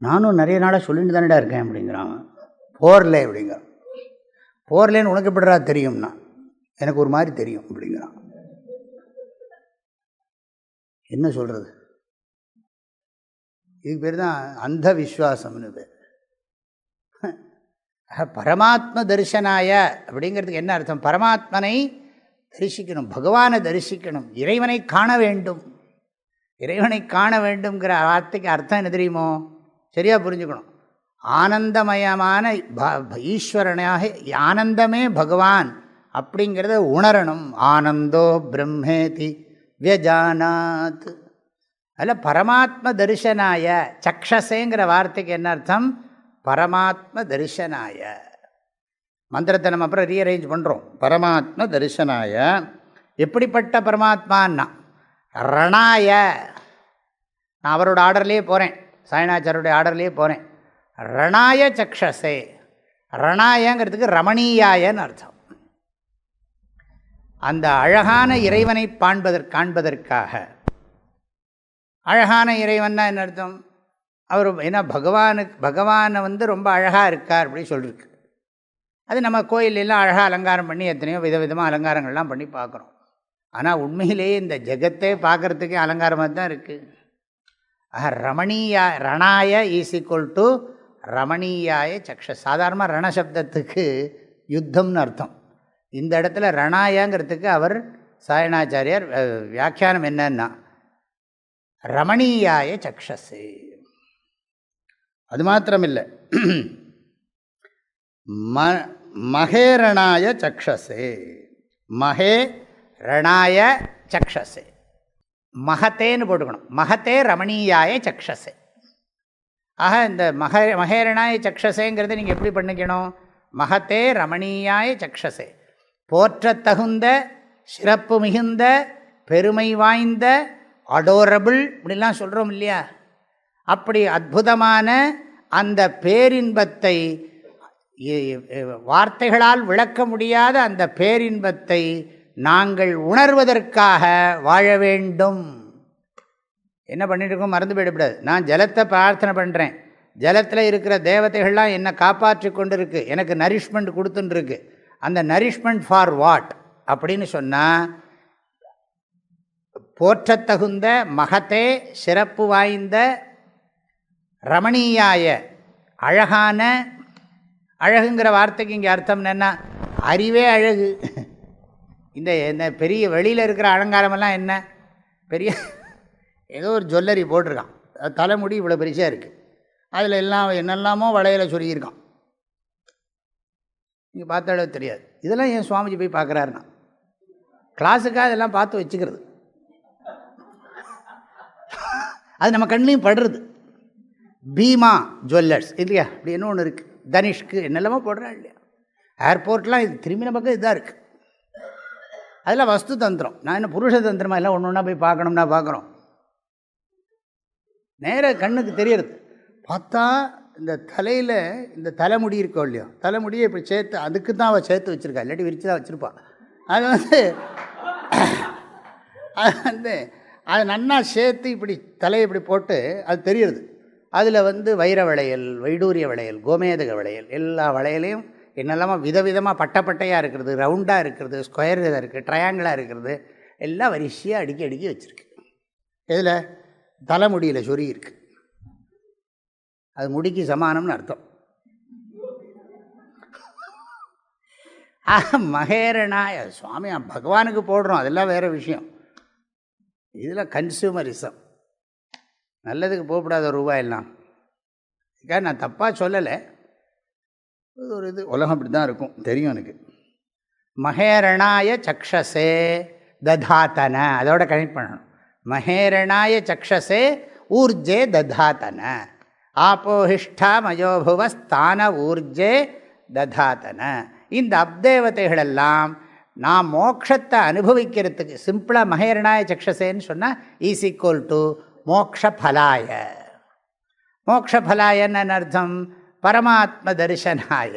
[SPEAKER 2] நானும் நிறைய நாளாக சொல்லிட்டு தானடா இருக்கேன் அப்படிங்கிறான். போர்லே அப்படிங்கிறான். போர்லேன்னு உனக்கு எப்படிடா தெரியும்னா, எனக்கு ஒரு மாதிரி தெரியும் அப்படிங்கிறான். என்ன சொல்கிறது? இதுக்கு பேர் தான் அந்த விஸ்வாசம்னு பேர். பரமாத்ம தரிசனாய அப்படிங்கிறதுக்கு என்ன அர்த்தம்? பரமாத்மனை தரிசிக்கணும், பகவானை தரிசிக்கணும், இறைவனை காண வேண்டும். இறைவனை காண வேண்டும்ங்கிற வார்த்தைக்கு அர்த்தம் என்ன தெரியுமோ? சரியாக புரிஞ்சுக்கணும். ஆனந்தமயமான ஈஸ்வரனாக, ஆனந்தமே பகவான் அப்படிங்கிறத உணரணும். ஆனந்தோ பிரம்மேதி வியஜானாத். அதில் பரமாத்ம தரிசனாய, சக்ஷசேங்கிற வார்த்தைக்கு என்ன அர்த்தம்? பரமாத்ம தரிசனாய. மந்திரத்தை நம்ம அப்புறம் ரீஅரேஞ்ச் பண்ணுறோம். பரமாத்ம தரிசனாய. எப்படிப்பட்ட பரமாத்மான்னா, ரணாய. நான் அவரோட ஆர்டர்லேயே போகிறேன், சாய்நாச்சாரோடைய ஆர்டர்லேயே போகிறேன். ரணாய சக்ஷசே. ரணாயங்கிறதுக்கு ரமணீயாயன்னு அர்த்தம். அந்த அழகான இறைவனை காண்பதற்காக. அழகான இறைவன்னா என்ன அர்த்தம்? அவர் ஏன்னா பகவானை ரொம்ப அழகாக இருக்கார் அப்படி சொல்லியிருக்கு. அது நம்ம கோயிலெல்லாம் அழகாக அலங்காரம் பண்ணி எத்தனையோ விதவிதமாக அலங்காரங்கள்லாம் பண்ணி பார்க்குறோம். ஆனால் உண்மையிலேயே இந்த ஜெகத்தே பார்க்குறதுக்கே அலங்காரமாக தான் இருக்குது. ரமணீயா, ரணாய ஈஸ் ஈக்குவல் டு ரமணீயாய சக்ஷ. சாதாரணமாக ரணசப்தத்துக்கு யுத்தம்னு அர்த்தம். இந்த இடத்துல ரணாயங்கிறதுக்கு அவர் சாயணாச்சாரியார் வியாக்கியானம் என்னன்னா, ரமணீயாய சக்ஷசே. அது மாத்திரமில்லை, மகேரணாய சக்ஷசே. மகே ரணாய சக்ஷசே. மகத்தேன்னு போட்டுக்கணும். மகத்தே ரமணீயாய சக்ஷசே. ஆக இந்த மகேரணாய சக்ஷசேங்கிறத நீங்கள் எப்படி பண்ணிக்கணும்? மகத்தே ரமணீயாய சக்ஷசே. போற்றத்தகுந்த, சிறப்பு மிகுந்த, பெருமை வாய்ந்த, அடோரபிள் இப்படிலாம் சொல்கிறோம் இல்லையா? அப்படி அற்புதமான அந்த பேரின்பத்தை, வார்த்தைகளால் விளக்க முடியாத அந்த பேரின்பத்தை நாங்கள் உணர்வதற்காக வாழ வேண்டும். என்ன பண்ணிட்டு இருக்கோம்? மறந்து போயிடக்கூடாது. நான் ஜலத்தை பிரார்த்தனை பண்ணுறேன், ஜலத்தில் இருக்கிற தேவதைகள்லாம் என்னை காப்பாற்றி கொண்டு இருக்கு, எனக்கு நரிஷ்மெண்ட் கொடுத்துட்டுருக்கு. அந்த நரிஷ்மெண்ட் ஃபார் வாட் அப்படின்னு சொன்னால், போற்றத்தகுந்த, மகத்தே, சிறப்பு வாய்ந்த, ரமணீயாய, அழகான அழகுங்கிற வார்த்தைக்கு இங்கே அர்த்தம் என்னென்னா அறிவே அழகு. இந்த என்ன பெரிய வெளியில் இருக்கிற அலங்காரமெல்லாம் என்ன பெரிய ஏதோ ஒரு ஜுவல்லரி போட்டிருக்கான், தலைமுடி இவ்வளோ பெருசாக இருக்குது, அதில் எல்லாம் என்னெல்லாமோ வளையலை சொல்லியிருக்கான், நீங்கள் பார்த்தாலே தெரியாது. இதெல்லாம் ஏன் சுவாமிஜி போய் பார்க்குறாருன்னா கிளாஸுக்காக இதெல்லாம் பார்த்து வச்சுக்கிறது, அது நம்ம கண்ணிலையும் படுறது. பீமா ஜுவல்லர்ஸ் இல்லையா, அப்படி என்ன ஒன்று இருக்குது, தனிஷ்க்கு என்னெல்லாமோ போடுறா இல்லையா, ஏர்போர்ட்லாம் இது திரும்பின பக்கம் இதுதான் இருக்குது. அதெல்லாம் வஸ்து தந்திரம். நான் என்ன புருஷ தந்திரமாக எல்லாம் ஒன்று ஒன்றா போய் பார்க்கணும்னா பார்க்குறோம், நேர கண்ணுக்கு தெரியறது. பார்த்தா இந்த தலையில் இந்த தலைமுடி இருக்கோ இல்லையோ, தலைமுடியை இப்படி சேர்த்து அதுக்கு தான் அவள் சேர்த்து வச்சுருக்கா, இல்லாட்டி விரித்து தான் வச்சுருப்பாள். அது நன்னா சேர்த்து இப்படி தலையை இப்படி போட்டு அது தெரியுது. அதில் வைர வளையல், வைடூரிய வளையல், கோமேதக வளையல், எல்லா வளையலையும் என்னெல்லாமா விதவிதமாக பட்டையாக இருக்கிறது, ரவுண்டாக இருக்கிறது, ஸ்கொயர் இதாக இருக்குது, ட்ரையாங்கிளாக இருக்கிறது, எல்லாம் வரிசையாக அடுக்கி வச்சுருக்கு. இதில் தலைமுடியில் சொறி இருக்குது, அது முடிக்கு சமானம்னு அர்த்தம். மகேரணாய சுவாமி பகவானுக்கு போடுறோம், அதெல்லாம் வேறு விஷயம். இதில் கன்சூமரிசம், நல்லதுக்கு போகக்கூடாத ரூபாயெல்லாம். இதுக்காக நான் தப்பாக சொல்லலை, ஒரு இது உலகம் அப்படி தான் இருக்கும், தெரியும் எனக்கு. மகேரணாய சக்ஷசே ததாத்தன, அதோட கனெக்ட் பண்ணணும். மகேரணாய சக்ஷசே ஊர்ஜே ததாத்தன, ஆப்போஹிஷ்டா மயோபுவ ஸ்தான ஊர்ஜே ததாத்தன. இந்த அப்தேவதைகளெல்லாம் நான் மோட்சத்தை அனுபவிக்கிறதுக்கு சிம்பிளாக மகேரணாய சக்ஷசேன்னு சொன்னால் ஈஸ் ஈக்குவல் டு மோக்ஷபலாய. மோக்ஷபலாயன்னு அர்த்தம் பரமாத்ம தரிசனாய,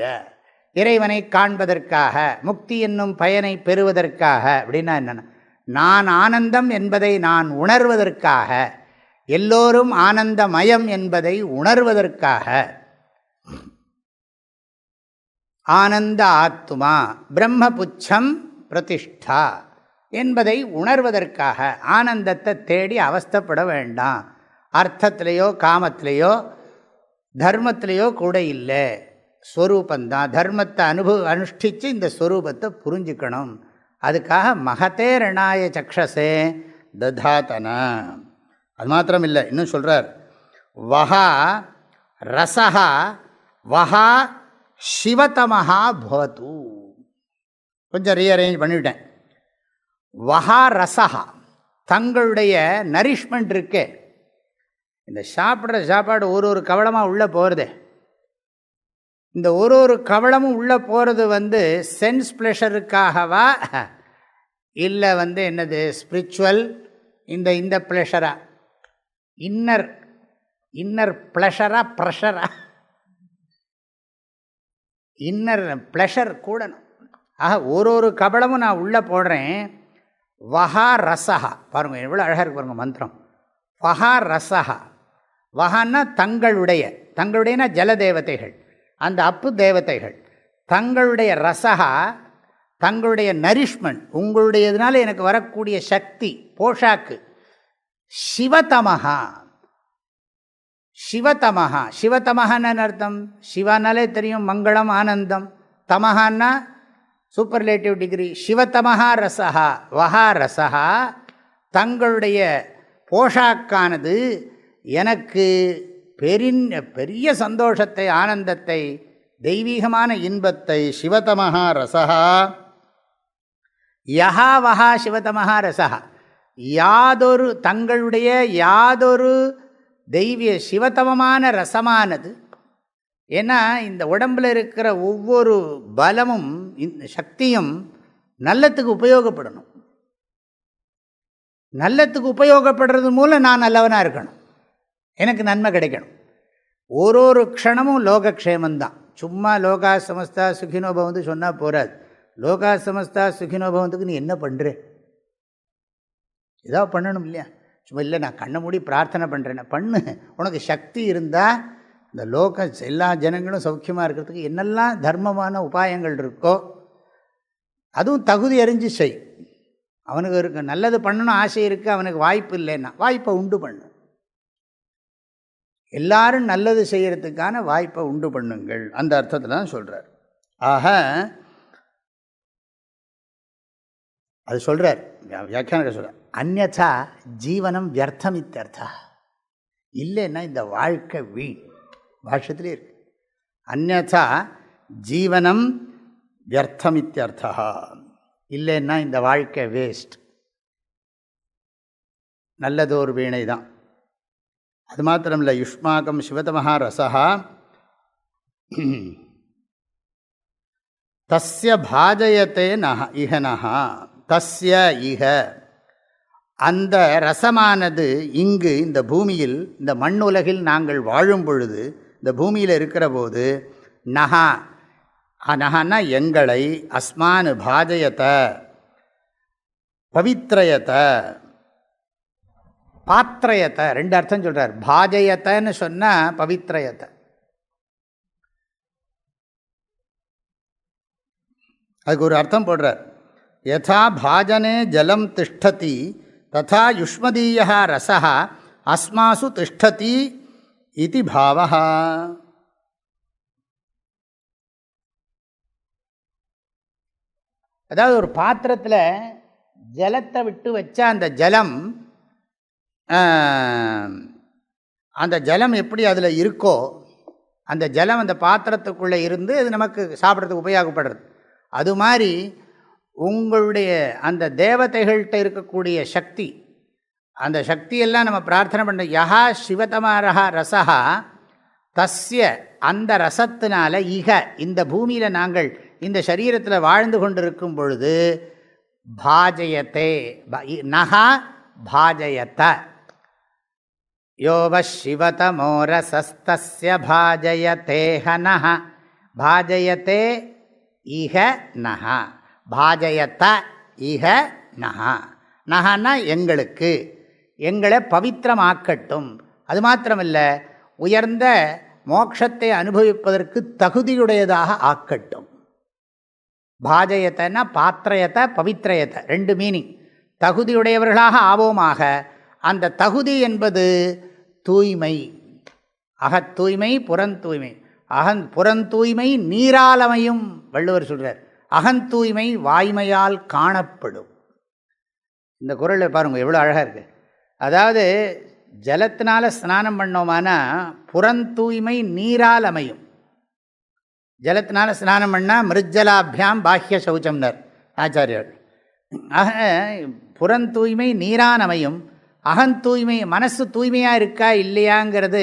[SPEAKER 2] இறைவனை காண்பதற்காக, முக்தி என்னும் பயனை பெறுவதற்காக. அப்படின்னா என்னென்ன, நான் ஆனந்தம் என்பதை நான் உணர்வதற்காக, எல்லோரும் ஆனந்தமயம் என்பதை உணர்வதற்காக. ஆனந்த ஆத்மா பிரம்மபுச்சம் பிரதிஷ்டா என்பதை உணர்வதற்காக ஆனந்தத்தை தேடி அவஸ்தைப்பட வேண்டாம். அர்த்தத்திலேயோ காமத்திலேயோ தர்மத்திலேயோ கூட இல்லை, ஸ்வரூபந்தான். தர்மத்தை அனுஷ்டித்து இந்த ஸ்வரூபத்தை புரிஞ்சுக்கணும். அதுக்காக மகதே ரணாய சக்ஷசே ததாத்தன. அது மாத்திரம் இல்லை, இன்னும் சொல்கிறார், வஹா ரசஹா வஹா சிவதமஹா பவது. கொஞ்சம் ரீஅரேஞ்ச் பண்ணிவிட்டேன். வஹா ரசஹா, தங்களுடைய நரிஷ்மெண்ட் இருக்கே, இந்த சாப்பிட்ற சாப்பாடு ஒரு கவளமாக உள்ளே போகிறது, இந்த ஒரு கவளமும் உள்ளே போகிறது சென்ஸ் ப்ளஷருக்காகவா இல்லை என்னது ஸ்பிரிச்சுவல் இந்த ப்ளஷரா, இன்னர் ப்ளஷரா ப்ரெஷரா, இன்னர் ப்ளஷர் கூடணும். ஆக ஒரு கவளமும் நான் உள்ளே போடுறேன். வஹா ரசஹா, பாருங்கள் எவ்வளோ அழகாக இருக்கு பாருங்கள் மந்திரம். வஹா ரசஹா, வஹான்னா தங்களுடையனா ஜல தேவதைகள், அந்த அப்பு தேவதைகள், தங்களுடைய ரசஹா, தங்களுடைய நரிஷ்மெண்ட், உங்களுடையதுனால எனக்கு வரக்கூடிய சக்தி போஷாக்கு. சிவதமஹா, சிவதமஹா, சிவதமஹான்னு அர்த்தம், சிவானாலே தெரியும் மங்களம் ஆனந்தம், தமஹான்னா சூப்பர்லேட்டிவ் டிகிரி. சிவதமஹா ரசஹா வஹா ரசஹா, தங்களுடைய போஷாக்கானது எனக்கு பெரிய சந்தோஷத்தை, ஆனந்தத்தை, தெய்வீகமான இன்பத்தை. சிவதமஹா ரசஹா யஹா வஹா சிவதமஹா ரசஹா, தங்களுடைய யாதொரு தெய்வீக சிவதமமான ரசமானது. ஏன்னா இந்த உடம்பில் இருக்கிற ஒவ்வொரு பலமும் சக்தியும் நல்லத்துக்கு உபயோகப்படணும். நல்லத்துக்கு உபயோகப்படுறது மூலம் நான் நல்லவனாக இருக்கணும், எனக்கு நன்மை கிடைக்கணும். ஒரு க்ஷணமும் லோகக்ஷேமந்தான். சும்மா லோகா சமஸ்தா சுகினோபவந்து சொன்னால் போகாது. லோகா சமஸ்தா சுகினோபவந்துக்கு நீ என்ன பண்ணுற, ஏதாவது பண்ணணும் இல்லையா? சும்மா இல்லை நான் கண்ணை மூடி பிரார்த்தனை பண்ணுறேன்னு பண்ணு. உனக்கு சக்தி இருந்தால் இந்த லோக எல்லா ஜனங்களும் சௌக்கியமாக இருக்கிறதுக்கு என்னெல்லாம் தர்மமான உபாயங்கள் இருக்கோ அதுவும் தகுதி அறிஞ்சு செய். அவனுக்கு இருக்கு நல்லது பண்ணணும் ஆசை இருக்குது, அவனுக்கு வாய்ப்பு இல்லைன்னா வாய்ப்பை உண்டு பண்ணு. எல்லாரும் நல்லது செய்கிறதுக்கான வாய்ப்பை உண்டு பண்ணுங்கள், அந்த அர்த்தத்தில் தான் சொல்கிறார். ஆக அது சொல்கிறார், வியாக்கியானத்தை சொல்கிறார், அந்யதா ஜீவனம் வியர்த்தம் இத்தர்த்தா. இல்லைன்னா இந்த வாழ்க்கை வீண். பாஷ்யத்திலே இருக்கு, அந்யதா ஜீவனம் வியர்த்தம் இத்தர்த்தா. இல்லைன்னா இந்த வாழ்க்கை வேஸ்ட். நல்லதொரு வீணை தான். அது மாத்திரமில்லை, யுஷ்மாகம் சிவதமஹா ரசஹா தஸ்ய பாஜயத்தே நஹ இஹ நஹா. தஸ்ய இஹ, அந்த ரசமானது இங்கு இந்த பூமியில், இந்த மண்ணுலகில் நாங்கள் வாழும் பொழுது, இந்த பூமியில் இருக்கிற போது, நஹா நஹன்னா எங்களை, அஸ்மானு பாஜயத பவித்ரயத பாத்திரயத்தை, ரெண்டு அர்த்தம் சொல்கிறார். பாஜயத்தன்னு சொன்னால் பவித்ரயத்தை. அதுக்கு ஒரு அர்த்தம் போடுறார். யதா பாஜனே ஜலம் திஷ்டதி ததா யுஷ்மதீய ரசः அஸ்மாசு திஷ்டதி இதி பாவः. அதாவது ஒரு பாத்திரத்தில் ஜலத்தை விட்டு வச்சா அந்த ஜலம் எப்படி அதில் இருக்கோ, அந்த ஜலம் அந்த பாத்திரத்துக்குள்ளே இருந்து அது நமக்கு சாப்பிட்றதுக்கு உபயோகப்படுறது. அது மாதிரி உங்களுடைய அந்த தேவதைகள்கிட்ட இருக்கக்கூடிய சக்தி, அந்த சக்தியெல்லாம் நம்ம பிரார்த்தனை பண்ண, யஹா சிவதமாரஹா ரசஹா தஸ்ய, அந்த ரசத்தினால, இக இந்த பூமியில் நாங்கள் இந்த சரீரத்தில் வாழ்ந்து கொண்டிருக்கும் பொழுது, பாஜயத்தே நஹா பாஜயத்த யோவ சிவதமோரசஸ்தஸ்ய பாஜயதேஹ நஹ. பாஜயத்தே இஹ நஹ, பாஜயத்த இஹ நஹ. நஹன்னா எங்களுக்கு, எங்களை பவித்திரமாக்கட்டும். அது மாத்திரமில்லை, உயர்ந்த மோட்சத்தை அனுபவிப்பதற்கு தகுதியுடையதாக ஆக்கட்டும். பாஜயத்தைன்னா பாத்திரயத்தை பவித்ரயத்தை, ரெண்டு மீனிங். தகுதியுடையவர்களாக ஆவோமாக. அந்த தகுதி என்பது தூய்மை, அகத்தூய்மை புறந்தூய்மை. புறந்தூய்மை நீராலமையும் வள்ளுவர் சொல்கிறார். அகந்தூய்மை வாய்மையால் காணப்படும். இந்த குறளை பாருங்கள் எவ்வளோ அழகாக இருக்குது. அதாவது ஜலத்தினால ஸ்நானம் பண்ணோமானா புறந்தூய்மை நீரால் அமையும். ஜலத்தினால ஸ்நானம் பண்ணால் மிருஜலாபியாம் பாஹ்ய சௌச்சம்னர் ஆச்சாரியர். ஆக புறந்தூய்மை நீரான் அமையும். அகந்தூய்மை, மனசு தூய்மையாக இருக்கா இல்லையாங்கிறது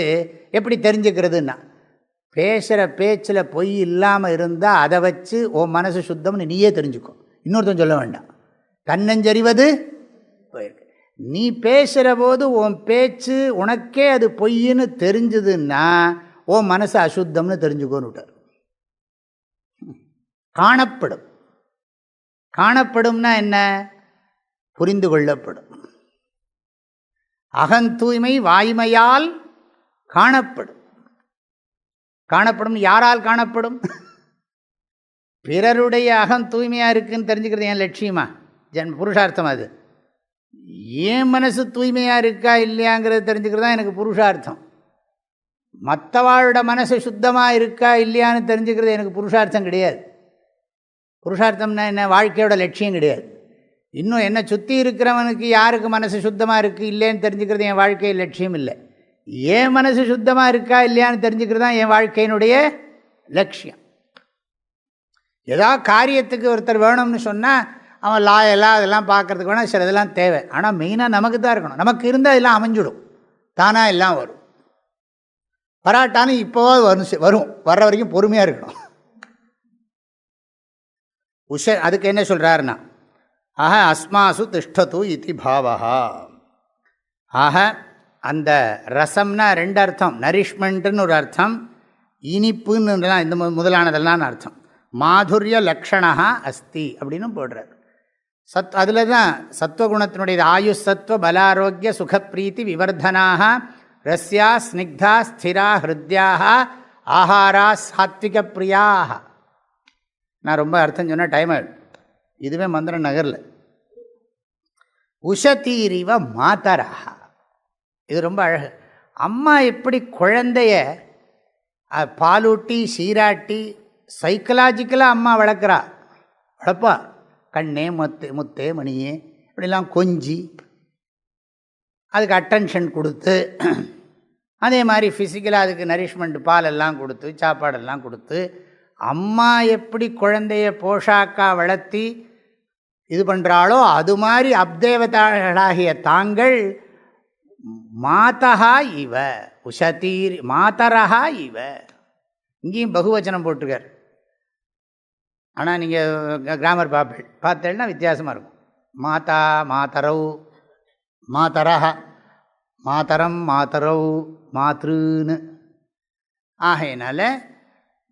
[SPEAKER 2] எப்படி தெரிஞ்சுக்கிறதுன்னா, பேசுகிற பேச்சில் பொய் இல்லாமல் இருந்தால் அதை வச்சு உன் மனசு சுத்தம்னு நீயே தெரிஞ்சுக்கோ, இன்னொருத்தன் சொல்ல வேண்டாம். தன்னஞ்சறிவது போயிருக்கு. நீ பேசுகிற போது உன் பேச்சு உனக்கே அது பொய்ன்னு தெரிஞ்சுதுன்னா உன் மனசு அசுத்தம்னு தெரிஞ்சுக்கோன்னு விட்டார். காணப்படும். காணப்படும்னா என்ன? புரிந்து கொள்ளப்படும். அகந்தூய்மை வாய்மையால் காணப்படும். காணப்படும் யாரால் காணப்படும்? பிறருடைய அகம் தூய்மையாக இருக்குதுன்னு தெரிஞ்சுக்கிறது என் லட்சியமா, புருஷார்த்தம். அது ஏன் மனசு தூய்மையாக இருக்கா இல்லையாங்கிறது தெரிஞ்சுக்கிறது தான் எனக்கு புருஷார்த்தம். மற்றவாளோட மனசு சுத்தமாக இருக்கா இல்லையான்னு தெரிஞ்சுக்கிறது எனக்கு புருஷார்த்தம் கிடையாது. புருஷார்த்தம்னா என்ன? வாழ்க்கையோட லட்சியம் கிடையாது. இன்னும் என்னை சுற்றி இருக்கிறவனுக்கு யாருக்கு மனசு சுத்தமாக இருக்குது இல்லைன்னு தெரிஞ்சுக்கிறது என் வாழ்க்கை லட்சியம் இல்லை. ஏன் மனசு சுத்தமாக இருக்கா இல்லையான்னு தெரிஞ்சுக்கிறது தான் என் வாழ்க்கையினுடைய லட்சியம். ஏதாவது காரியத்துக்கு ஒருத்தர் வேணும்னு சொன்னால் அவன் லாயெல்லாம் அதெல்லாம் பார்க்குறதுக்கு வேணால் சில இதெல்லாம் தேவை. ஆனால் மெயினாக நமக்கு தான் இருக்கணும். நமக்கு இருந்தால் எல்லாம் அமைஞ்சிடும், தானாக எல்லாம் வரும். பராட்டானு இப்போவாது வரும், வர்ற வரைக்கும் பொறுமையாக இருக்கணும். அதுக்கு என்ன சொல்கிறாருன்னா, ஆக அஸ்மாசு திஷ்டது இதி பாவஹா. ஆக அந்த ரசம்னா ரெண்டு அர்த்தம். நரிஷ்மெண்ட்டுன்னு ஒரு அர்த்தம், இனிப்புன்னு இந்த முதலானதெல்லாம் அர்த்தம். மாதுரிய லக்ஷணா அஸ்தி அப்படின்னு போடுறார். அதில் தான் சத்வகுணத்தினுடைய ஆயுஷ் சத்வ பலாரோக்கிய சுகப்பிரீத்தி விவர்தனாக ரஸ்யா ஸ்னிக்தா ஸ்திரா ஹிருத்யாக ஆஹாரா சாத்விக பிரியாக. நான் ரொம்ப அர்த்தம் சொன்னால் டைம் ஆகிடும். இதுவே மந்திர நகரில் உஷதீரிவ மாதராக. இது ரொம்ப அழகு. அம்மா எப்படி குழந்தைய பாலூட்டி சீராட்டி சைக்கலாஜிக்கலாக அம்மா வளர்ப்பா. கண்ணே முத்தே மணியே இப்படிலாம் கொஞ்சி அதுக்கு அட்டென்ஷன் கொடுத்து, அதே மாதிரி ஃபிசிக்கலாக அதுக்கு நரிஷ்மெண்ட் பாலெல்லாம் கொடுத்து சாப்பாடெல்லாம் கொடுத்து, அம்மா எப்படி குழந்தைய போஷாக்கா வளர்த்தி இது பண்ணுறாளோ அது மாதிரி அப்தேவதாகளாகிய தாங்கள் மாதா இவ உஷதீர் மாதரஹா இவ. இங்கேயும் பகுவச்சனம் போட்டிருக்கார். ஆனால் நீங்கள் கிராமர் பார்த்தேன்னா வித்தியாசமாக இருக்கும். மாதா மாதரவு மாதரஹ மாதரம் மாதரவு மாத்ருன்னு. ஆகையினால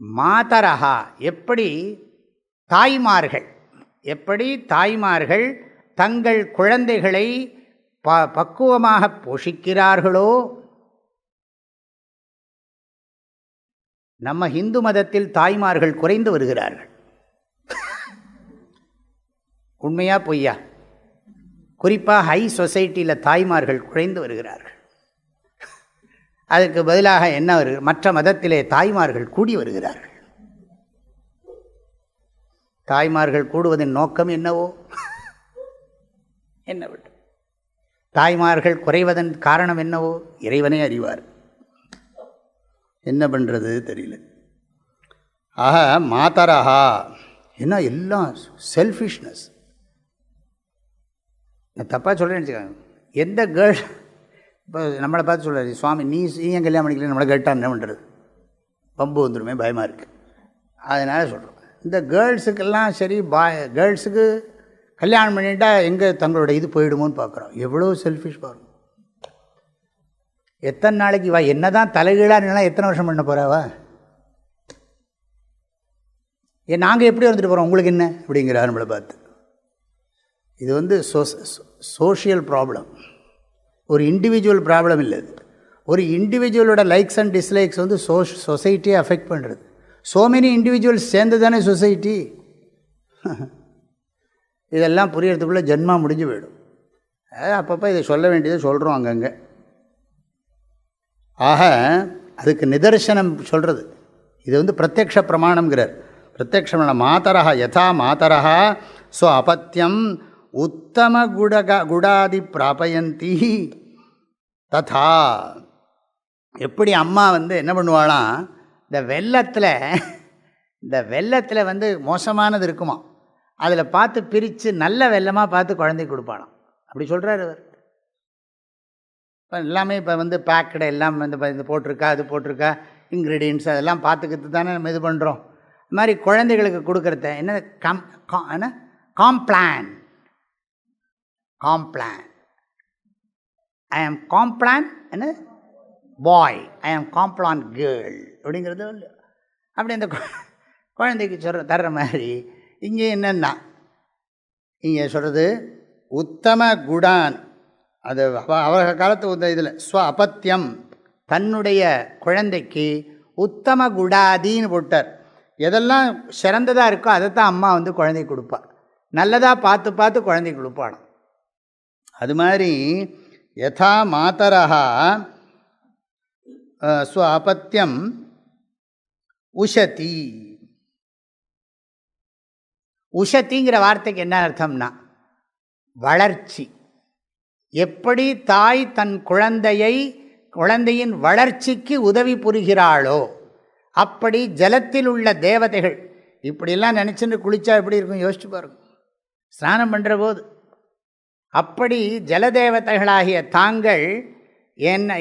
[SPEAKER 2] மாதரஹா எப்படி தாய்மார்கள் தங்கள் குழந்தைகளை பக்குவமாக போஷிக்கிறார்களோ, நம்ம இந்து மதத்தில் தாய்மார்கள் குறைந்து வருகிறார்கள். உண்மையா பொய்யா? குறிப்பாக ஹை சொசைட்டியில் தாய்மார்கள் குறைந்து வருகிறார்கள். அதுக்கு பதிலாக என்ன வருகிறது? மற்ற மதத்திலே தாய்மார்கள் கூடி வருகிறார்கள். தாய்மார்கள் கூடுவதன் நோக்கம் என்னவோ என்ன விட்டு தாய்மார்கள் குறைவதன் காரணம் என்னவோ இறைவனே அறிவார். என்ன பண்ணுறது தெரியல. ஆக மாதரஹா என்ன எல்லாம் செல்ஃபிஷ்னஸ். நான் தப்பாக சொல்கிறேன்னு வச்சுக்கோங்க. எந்த கேர்ள் இப்போ நம்மளை பார்த்து சொல்கிறாரு, சுவாமி நீ ஏன் கல்யாணம் பண்ணிக்கல, நம்மளை கேட்டால் என்ன பண்ணுறது, பம்பு வந்துடுமே, பயமாக இருக்குது. அதனால் சொல்கிறோம், இந்த கேர்ள்ஸுக்கெல்லாம் சரி, கேர்ள்ஸுக்கு கல்யாணம் பண்ணிட்டா எங்கே தங்களோட இது போயிடுமோன்னு பார்க்குறோம். எவ்வளோ செல்ஃபிஷ் பாருங்க. எத்தனை நாளைக்கு வா என்ன தான் தலைகீழாக எத்தனை வருஷம் பண்ண போகிறாவா? நாங்கள் எப்படி வந்துட்டு போகிறோம், உங்களுக்கு என்ன அப்படிங்கிறார் நம்மளை பார்த்து. இது சோஷியல் ப்ராப்ளம், ஒரு இண்டிவிஜுவல் ப்ராப்ளம் இல்லை. இது ஒரு இண்டிவிஜுவலோட லைக்ஸ் அண்ட் டிஸ்லைக்ஸ் சொசைட்டியை அஃபெக்ட் பண்ணுறது. ஸோ மெனி இண்டிவிஜுவல்ஸ் சேர்ந்து தானே சொசைட்டி. இதெல்லாம் புரியறதுக்குள்ளே ஜென்மா முடிஞ்சு போயிடும். அப்பப்போ இதை சொல்ல வேண்டியதை சொல்கிறோம் அங்கங்கே. ஆக அதுக்கு நிதர்சனம் சொல்கிறது. இது பிரத்யக்ஷ பிரமாணம்ங்கிறார். பிரத்யக்ஷமான மாதரஹா யதா மாதரஹா ஸ்வ அபத்தியம் உத்தம குடாதி பிராபயந்தி ததா. எப்படி அம்மா என்ன பண்ணுவாளாம், இந்த வெள்ளத்தில் மோசமானது இருக்குமா, அதில் பார்த்து பிரித்து நல்ல வெள்ளமாக பார்த்து குழந்தைக்கு கொடுப்பாளாம். அப்படி சொல்கிறார் அவர். இப்போ எல்லாமே இப்போ பேக்கடை எல்லாம் இது போட்டிருக்கா அது போட்டிருக்கா இன்க்ரீடியன்ட்ஸ் அதெல்லாம் பார்த்துக்கிட்டு தானே நம்ம இது பண்ணுறோம். இது மாதிரி குழந்தைகளுக்கு கொடுக்குறத என்ன காம்ப்ளான் ஐ ஆம் காம்ப்ளான் என்ன பாய், ஐ ஆம் காம்ப்ளான் கேர்ள் அப்படிங்கிறது இல்லை. அப்படி அந்த குழந்தைக்கு தர்ற மாதிரி இங்கே என்னென்னா இங்கே சொல்கிறது உத்தம குடான். அது அவர்கள் காலத்து இதில் ஸ்வ அபத்தியம் தன்னுடைய குழந்தைக்கு உத்தம குடாதின்னு போட்டார். எதெல்லாம் சிறந்ததாக இருக்கோ அதைத்தான் அம்மா குழந்தைக்கு கொடுப்பாள். நல்லதாக பார்த்து பார்த்து குழந்தைக்கு கொடுப்பாளாம். அது மாதிரி யதா மாதரஹா ஸ்வ அபத்தியம் உஷதி. உஷதிங்கிற வார்த்தைக்கு என்ன அர்த்தம்னா வளர்ச்சி. எப்படி தாய் தன் குழந்தையின் வளர்ச்சிக்கு உதவி புரிகிறாளோ அப்படி ஜலத்தில் உள்ள தேவதைகள் இப்படிலாம் நினச்சின்னு குளித்தா எப்படி இருக்கும் யோசிச்சு பாருங்க. ஸ்நானம் பண்ணுற போது அப்படி ஜலதேவதைகளாகிய தாங்கள்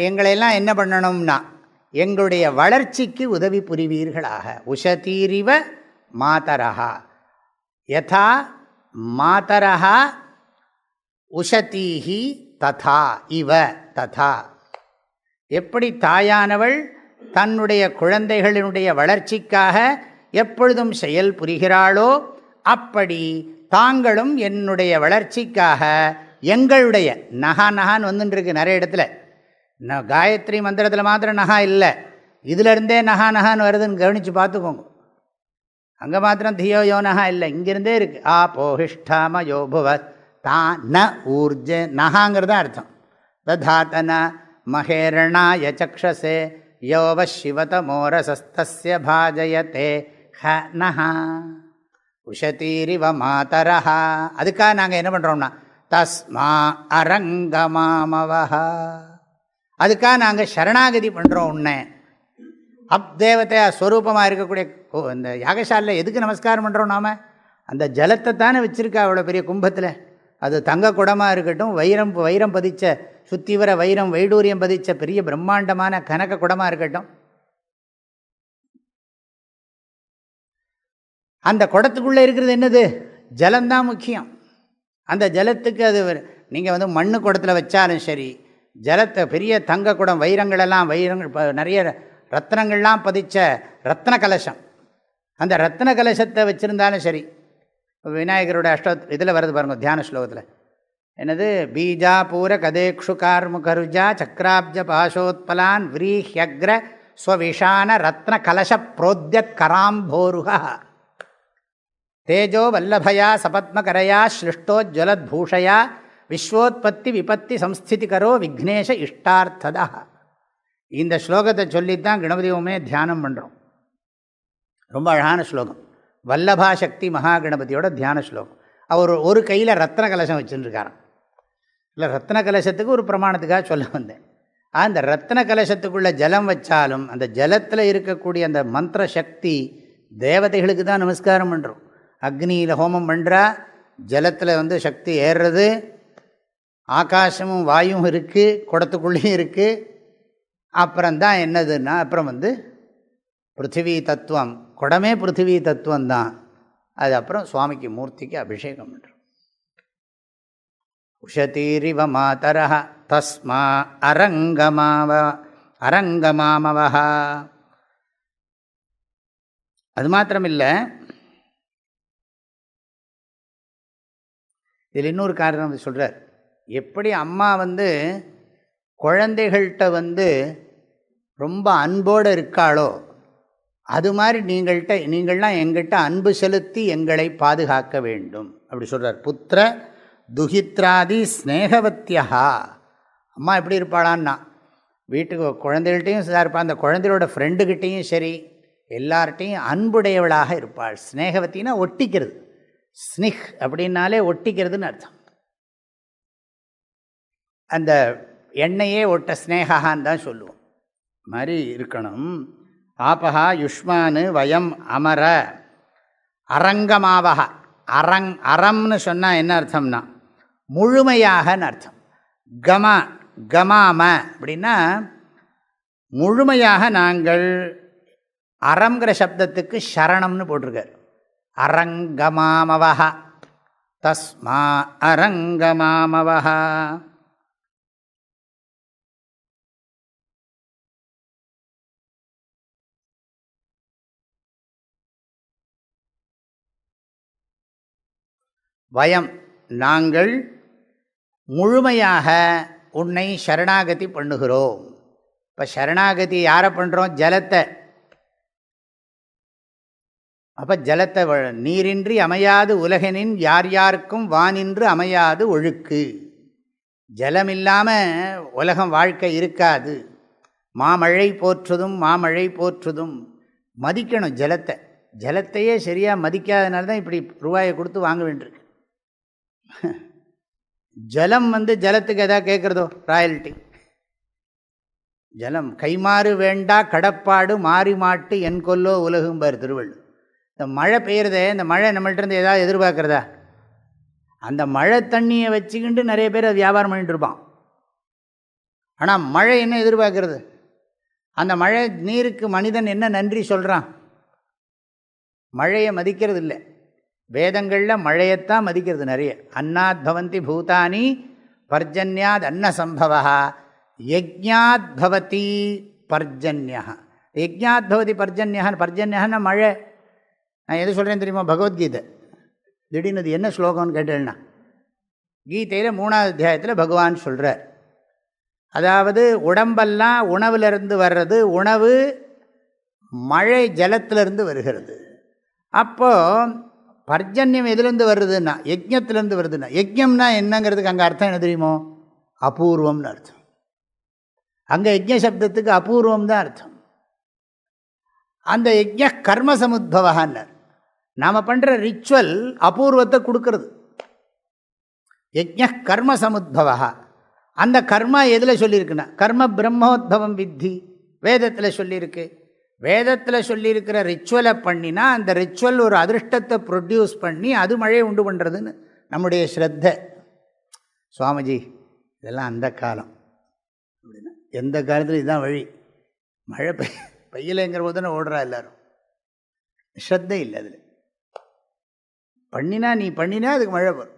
[SPEAKER 2] எங்களையெல்லாம் என்ன பண்ணணும்னா எங்களுடைய வளர்ச்சிக்கு உதவி புரிவீர்களாக. உஷதீரிவ மாதரஹா யதா மாதரஹா உஷதீஹி ததா இவ ததா. எப்படி தாயானவள் தன்னுடைய குழந்தைகளினுடைய வளர்ச்சிக்காக எப்பொழுதும் செயல் புரிகிறாளோ அப்படி தாங்களும் என்னுடைய வளர்ச்சிக்காக எங்களுடைய நகான்னு வந்துட்டுருக்கு நிறைய இடத்துல. காயத்ரி மந்திரத்தில் மாத்திரம் நகா இல்லை, இதிலிருந்தே நகான்னு வருதுன்னு கவனித்து பார்த்துக்கோங்க. அங்கே மாத்திரம் தியோ யோ நகா இல்லை, இங்கிருந்தே இருக்குது. ஆபோஹிஷ்டாம யோபுவ தா ந ஊர்ஜ நகாங்கிறதான் அர்த்தம். ததாத்தன மகேரணாய சக்ஷசே யோவ சிவதமோரசஸ்தஸ்ய பாஜயதே ஹ நஹ உஷதீரிவ மாதரஹ. அதுக்காக நாங்கள் என்ன பண்ணுறோம்னா தஸ்மா அரங்கமாமவஹ, அதுக்காக நாங்கள் சரணாகதி பண்ணுறோம். உன்னை தேவதையா ஸ்வரூபமாக இருக்கக்கூடிய இந்த யாகசாலையில் எதுக்கு நமஸ்காரம் பண்ணுறோம்? நாம் அந்த ஜலத்தை தானே வச்சுருக்கா அவ்வளோ பெரிய கும்பத்தில். அது தங்க குடமாக இருக்கட்டும், வைரம் பதிச்ச சுத்தி வர வைடூரியம் பதிச்ச பெரிய பிரம்மாண்டமான கனக குடமாக இருக்கட்டும், அந்த குடத்துக்குள்ளே இருக்கிறது என்னது? ஜலம்தான் முக்கியம். அந்த ஜலத்துக்கு அது நீங்கள் மண்ணு குடத்தில் வச்சாலும் சரி, ஜலத்தை பெரிய தங்க குடம், வைரங்கள் நிறைய ரத்னங்கள்லாம் பதிச்ச ரத்ன கலசம், அந்த ரத்ன கலசத்தை வச்சுருந்தாலும் சரி. விநாயகரோட இதில் வருது பாருங்க, தியான ஸ்லோகத்தில் என்னது? பீஜாபூர கதேக்ஷு கார்முகருஜா சக்ராப்ஜ பாசோத்பலான் விரீஹ்யக்ர ஸ்வவிஷான ரத்ன கலச புரோத்யத் கராம்போருகா தேஜோ வல்லபயா சபத்மகரையா ஸ்லிஷ்டோஜ்வலத்பூஷயா விஸ்வோத்பத்தி விபத்தி சம்ஸ்திதிகரோ விக்னேஷ இஷ்டார்த்ததா. இந்த ஸ்லோகத்தை சொல்லித்தான் கணபதியுமே தியானம் பண்ணுறோம். ரொம்ப அழகான ஸ்லோகம். வல்லபா சக்தி மகாகணபதியோட தியான ஸ்லோகம். அவர் ஒரு கையில் ரத்ன கலசம் வச்சுருக்காராம். இல்லை, ரத்ன கலசத்துக்கு ஒரு பிரமாணத்துக்காக சொல்ல வந்தேன். அந்த ரத்ன கலசத்துக்குள்ளே ஜலம் வச்சாலும் அந்த ஜலத்தில் இருக்கக்கூடிய அந்த மந்திர சக்தி தேவதைகளுக்கு தான் நமஸ்காரம் பண்ணுறோம். அக்னியில் ஹோமம் பண்ணுறா, ஜலத்தில் சக்தி ஏறுறது, ஆகாசமும் வாயும் இருக்குது, குடத்துக்குள்ளேயும் இருக்குது. அப்புறம்தான் என்னதுன்னா அப்புறம் பிருத்திவி தத்துவம், குடமே பிருத்திவி தத்துவம்தான். அது அப்புறம் சுவாமிக்கு மூர்த்திக்கு அபிஷேகம் பண்ணுறோம். உஷதீரிவ மாதரஹ தஸ்மா அரங்கமாமவஹ. அது மாத்திரமில்லை, இதில் இன்னொரு காரணம் சொல்கிறார். எப்படி அம்மா குழந்தைகள்கிட்ட ரொம்ப அன்போடு இருக்காளோ, அது மாதிரி நீங்கள்லாம் எங்கள்கிட்ட அன்பு செலுத்தி எங்களை பாதுகாக்க வேண்டும் அப்படி சொல்கிறார். புத்திர துஹித்ராதி ஸ்நேகவத்தியா. அம்மா எப்படி இருப்பாளான்னா, வீட்டுக்கு குழந்தைகள்கிட்டையும் சரியாக இருப்பாள், அந்த குழந்தைகளோட ஃப்ரெண்டுக்கிட்டேயும் சரி, எல்லார்ட்டையும் அன்புடையவளாக இருப்பாள். ஸ்நேகவத்தின்னா ஒட்டிக்கிறது. ஸ்னிஹ் அப்படின்னாலே ஒட்டிக்கிறதுன்னு அர்த்தம். அந்த எண்ணெயே ஒட்ட ஸ்னேகான்னு தான் சொல்லுவோம். மாதிரி இருக்கணும். ஆபஹா யுஷ்மானு வயம் அமர அரங்கமாவக. அறம்னு சொன்னால் என்ன அர்த்தம்னா முழுமையாகன்னு அர்த்தம். கமாம அப்படின்னா முழுமையாக நாங்கள். அறங்கிற சப்தத்துக்கு சரணம்னு போட்டிருக்கார். அரங்கமாமவஹ தஸ்மா அரங்கமாமவஹ. வயம் நாங்கள் முழுமையாக உன்னை சரணாகதி பண்ணுகிறோம். இப்போ சரணாகதி யாரை பண்ணுறோம்? ஜலத்தை. அப்போ ஜலத்தை நீரின்றி அமையாது உலகனின் யார் யாருக்கும் வானின்று அமையாது ஒழுக்கு. ஜலம் இல்லாமல் உலகம் வாழ்க்கை இருக்காது. மாமழை போற்றுதும் மாமழை போற்றுதும். மதிக்கணும் ஜலத்தை. ஜலத்தையே சரியாக மதிக்காதனால தான் இப்படி ரூபாயை கொடுத்து வாங்க வேண்டியிருக்கு. ஜலம் ஜலத்துக்கு எதாவது கேட்குறதோ ராயல்ட்டி. ஜலம் கைமாறு வேண்டா கடப்பாடு மாறி மாட்டு என் கொல்லோ உலகும்பார் திருவள்ளுவர். இந்த மழை பெய்யறதே, இந்த மழை நம்மள்கிட்ட ஏதாவது எதிர்பார்க்குறதா? அந்த மழை தண்ணியை வச்சுக்கிட்டு நிறைய பேர் அது வியாபாரம் பண்ணிட்டு இருப்பான். ஆனால் மழை என்ன எதிர்பார்க்கறது? அந்த மழை நீருக்கு மனிதன் என்ன நன்றி சொல்கிறான்? மழையை மதிக்கிறது இல்லை. வேதங்களில் மழையத்தான் மதிக்கிறது நிறைய. அன்னாத் பவந்தி பூதானி பர்ஜன்யாத் அன்ன சம்பவா யஜ்ஞாத் பவதி பர்ஜன்யா. யஜ்ஞாத் பவதி பர்ஜன்யான். பர்ஜன்யான்னா மழை. நான் எது சொல்கிறேன் தெரியுமா? பகவத்கீதை. திடீர்னு என்ன ஸ்லோகம்னு கேட்டேன்னா, கீதையில் 3வது அத்தியாயத்தில் பகவான் சொல்கிறார். அதாவது உடம்பெல்லாம் உணவிலிருந்து வர்றது, உணவு மழை ஜலத்திலிருந்து வருகிறது. அப்போது பர்ஜன்யம் எதுலேருந்து வருதுன்னா யஜ்ஞத்துலேருந்து வருதுன்னா, யஜ்ஞம்னா என்னங்கிறதுக்கு அங்கே அர்த்தம் என்ன தெரியுமோ? அபூர்வம்னு அர்த்தம். அங்கே யஜ்ஞ சப்தத்துக்கு அபூர்வம் தான் அர்த்தம். அந்த யஜ்ஞ கர்ம சமுத்பவகான்னர். நாம் பண்ணுற ரிச்சுவல் அபூர்வத்தை கொடுக்கறது. யஜ்ஞ கர்ம சமுத்பவா. அந்த கர்மா எதில் சொல்லியிருக்குன்னா கர்ம பிரம்மோத்பவம் வித்தி வேதத்தில் சொல்லியிருக்கு. வேதத்தில் சொல்லியிருக்கிற ரிச்சுவலை பண்ணினா அந்த ரிச்சுவல் ஒரு அதிருஷ்டத்தை ப்ரொடியூஸ் பண்ணி அது மழையை உண்டு பண்ணுறதுன்னு நம்முடைய ஸ்ரத்தை. சுவாமிஜி இதெல்லாம் அந்த காலம் அப்படின்னா எந்த காலத்தில் இதுதான் வழி. மழை பெய்யலைங்கிற போது தானே ஓடுறா எல்லோரும். ஸ்ரத்தை இல்லை அதில். பண்ணினா நீ பண்ணினா அதுக்கு மழை வரும்.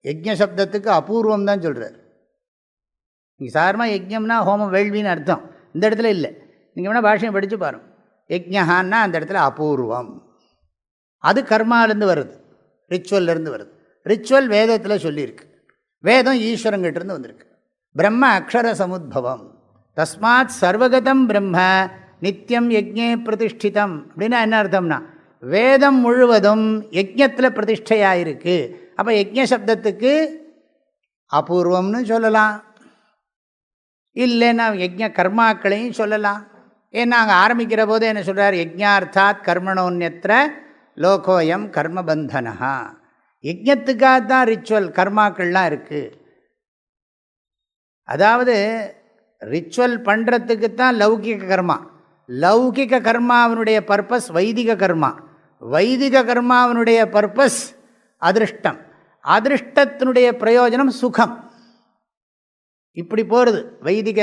[SPEAKER 2] யஜ்ஞ சப்தத்துக்கு அபூர்வம் தான் சொல்கிறார். நீங்கள் சாதாரணமாக யஜ்ஞம்னா ஹோமம் வேள்வின்னு அர்த்தம். இந்த இடத்துல இல்லை. நீங்கள் வேணால் பாஷையை படித்து பாருங்கள். யஜ்ஞான்னா அந்த இடத்துல அபூர்வம். அது கர்மாலேருந்து வருது, ரிச்சுவல்லேருந்து வருது. ரிச்சுவல் வேதத்தில் சொல்லியிருக்கு. வேதம் ஈஸ்வரங்கிட்டேருந்து வந்திருக்கு. பிரம்ம அக்ஷர சமுத்பவம் தஸ்மாத் சர்வகதம் பிரம்ம நித்தியம் யஜ்ஞே பிரதிஷ்டிதம். அப்படின்னா என்ன அர்த்தம்னா வேதம் முழுவதும் யஜ்ஞத்தில் பிரதிஷ்டையாயிருக்கு. அப்போ யஜ்ஞ சப்தத்துக்கு அபூர்வம்னு சொல்லலாம். இல்லைன்னா யஜ்ஞ கர்மாக்களையும் சொல்லலாம். ஏன்னா அங்கே ஆரம்பிக்கிற போது என்ன சொல்கிறார்? யஜ்ஞார்த்தாத் கர்மணோன்யத்திர லோகோயம் கர்மபந்தனா. யஜ்ஞத்துக்காக தான் ரிச்சுவல் கர்மாக்கள்லாம் இருக்குது. அதாவது ரிச்சுவல் பண்ணுறதுக்கு தான் லௌகிக கர்மா. லௌகிக கர்மாவினுடைய பர்பஸ் வைதிக கர்மா. வைதிக கர்மாவினுடைய பர்பஸ் அதிருஷ்டம். அதிருஷ்டத்தினுடைய பிரயோஜனம் சுகம். இப்படி போகிறது வைதிக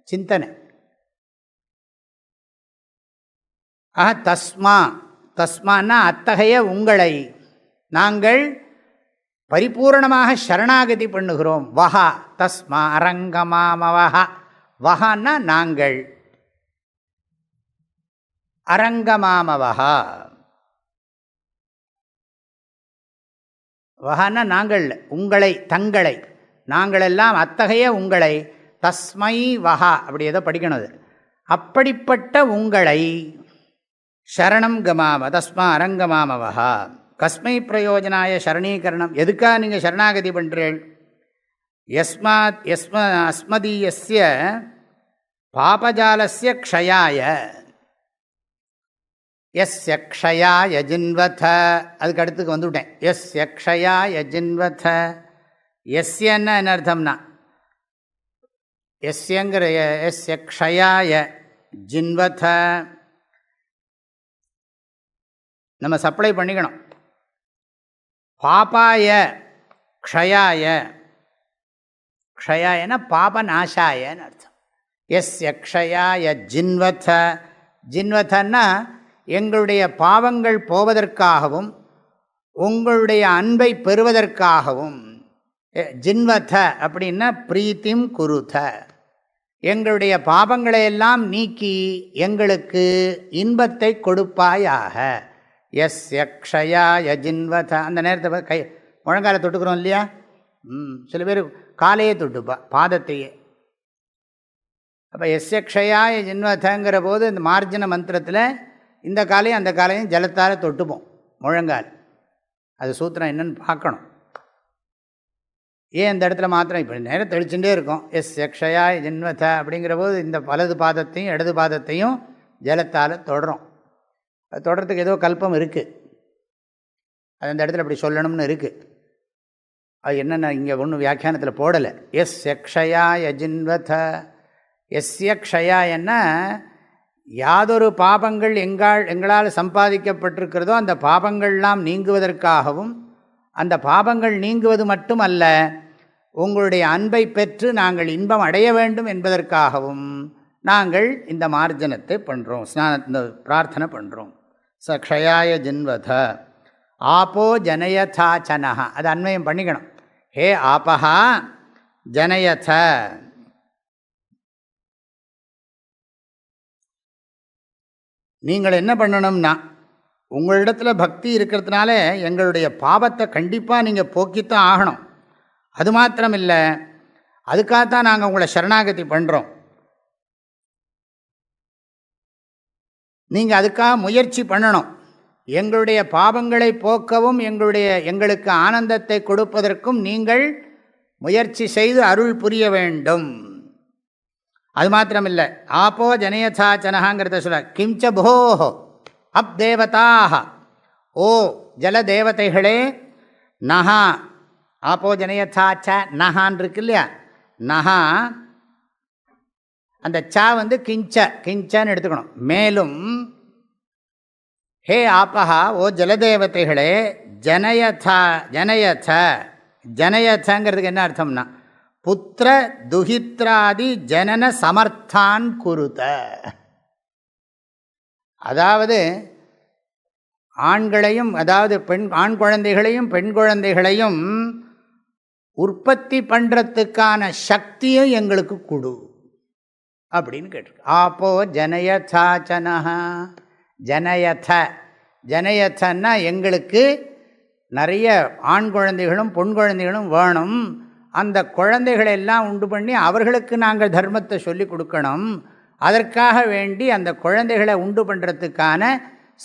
[SPEAKER 2] சிந்தனை. தஸ்மான்னா அத்தகைய உங்களை நாங்கள் பரிபூர்ணமாக சரணாகதி பண்ணுகிறோம். வஹா தஸ்மா அரங்கமாமவஹா. வஹான்னா நாங்கள், அரங்கமாமவஹா. வஹான்னா நாங்கள், உங்களை, தங்களை, நாங்களெல்லாம் அத்தகைய உங்களை. தஸ்மை வஹா அப்படி ஏதோ படிக்கணும் அது. அப்படிப்பட்ட உங்களை சரணம் கமாம தஸ்மா அரங்கமாமவஹா. கஸ்மை பிரயோஜனாய சரணீகரணம். எதுக்காக நீங்கள் சரணாகதி பண்ணுறீள்? அஸ்மதீயஸ்ய பாபஜாலஸ்ய க்ஷயாய. எஸ்ய க்ஷயாய ஜின்வத. அதுக்கு அடுத்துக்கு வந்துவிட்டேன். எஸ்ய க்ஷயாய ஜின்வத. எஸ்யன்னா என்ன அர்த்தம்னா எஸ்யங்கிற எஸ்ய க்ஷயாய ஜின்வத நம்ம சப்ளை பண்ணிக்கணும். பாபாய க்ஷயாய. க்ஷயாயன பாபநாசாயன்னு அர்த்தம். எஸ்ய க்ஷயாய ஜின்வத. ஜின்வதன்னா எங்களுடைய பாவங்கள் போவதற்காகவும் உங்களுடைய அன்பை பெறுவதற்காகவும். ஜின்வத அப்படின்னா பிரீத்திம் குருத. எங்களுடைய பாவங்களையெல்லாம் நீக்கி எங்களுக்கு இன்பத்தை கொடுப்பாயாக. எஸ்ய க்ஷயாய ஜின்வத. அந்த நேரத்தை கை முழங்கால தொட்டுக்கிறோம் இல்லையா? சில பேர் காலையே தொட்டுப்பா, பாதத்தையே. அப்போ எஸ்ய க்ஷயாய ஜின்வதங்கிற போது இந்த மார்ஜன மந்திரத்தில் இந்த காலையும் அந்த காலையும் ஜலத்தால் தொட்டுப்போம் முழங்கால். அது சூத்திரம் என்னன்னு பார்க்கணும். ஏன் இந்த இடத்துல மாத்திரம் இப்போ நேரம் தெளிச்சுட்டே இருக்கும். எஸ்ய க்ஷயாய ஜின்வத அப்படிங்கிற போது இந்த வலது பாதத்தையும் இடது பாதத்தையும் ஜலத்தால் தொடுறோம். அது தொடர்றதுக்கு ஏதோ கல்பம் இருக்குது. அது அந்த இடத்துல அப்படி சொல்லணும்னு இருக்குது. அது என்னென்ன இங்கே ஒன்றும் வியாக்கியானத்தில் போடலை. எஸ்ய க்ஷயாய ஜின்வத. எஸ்ய க்ஷயாயன்னா யாதொரு பாபங்கள் எங்களால் சம்பாதிக்கப்பட்டிருக்கிறதோ அந்த பாபங்கள்லாம் நீங்குவதற்காகவும், அந்த பாபங்கள் நீங்குவது மட்டுமல்ல உங்களுடைய அன்பை பெற்று நாங்கள் இன்பம் அடைய வேண்டும் என்பதற்காகவும் நாங்கள் இந்த மார்ஜனத்தை பண்ணுறோம், ஸ்நான பிரார்த்தனை பண்ணுறோம். ச க்ஷயாய ஜின்வத. ஆப்போ ஜனயதா சனஹ. அது அன்வயம் பண்ணிக்கணும். ஹே ஆபஹா ஜனயத. நீங்கள் என்ன பண்ணணும்னா உங்களிடத்தில் பக்தி இருக்கிறதுனால எங்களுடைய பாவத்தை கண்டிப்பாக நீங்கள் போக்கித்தான் ஆகணும். அது மாத்திரம் இல்லை, அதுக்காகத்தான் நாங்கள் உங்களை சரணாகதி பண்ணுறோம். நீங்கள் அதுக்காக முயற்சி பண்ணணும். எங்களுடைய பாவங்களை போக்கவும் எங்களுக்கு ஆனந்தத்தை கொடுப்பதற்கும் நீங்கள் முயற்சி செய்து அருள் புரிய வேண்டும். அது மாத்திரமில்லை, ஆப்போ ஜனயசாச்சனகாங்கிறத சொல்ல, கிஞ்ச போஹோ அப் தேவதாக, ஓ ஜல தேவதைகளே, நஹா ஆப்போ ஜனயசாச்ச நஹான் இருக்கு இல்லையா, நஹா அந்த சா கிஞ்ச கிஞ்சன்னு எடுத்துக்கணும். மேலும் ஹே ஆப்பஹா, ஓ ஜலதேவதைகளே, ஜனயத ஜனயத ஜனயதங்கிறதுக்கு என்ன அர்த்தம்னா புத்திர துஹித்ராதி ஜனன சமர்த்தான் குருத. அதாவது ஆண்களையும், அதாவது ஆண் குழந்தைகளையும் பெண் குழந்தைகளையும் உற்பத்தி பண்ணுறதுக்கான சக்தியும் எங்களுக்கு கொடு அப்படின்னு கேட்டிருக்கு. ஆப்போ ஜனயதாச்சனஹா, ஜனயத ஜனயதன்னா எங்களுக்கு நிறைய ஆண் குழந்தைகளும் பொன் குழந்தைகளும் வேணும், அந்த குழந்தைகளை எல்லாம் உண்டு பண்ணி அவர்களுக்கு நாங்கள் தர்மத்தை சொல்லி கொடுக்கணும், அதற்காக வேண்டி அந்த குழந்தைகளை உண்டு பண்ணுறதுக்கான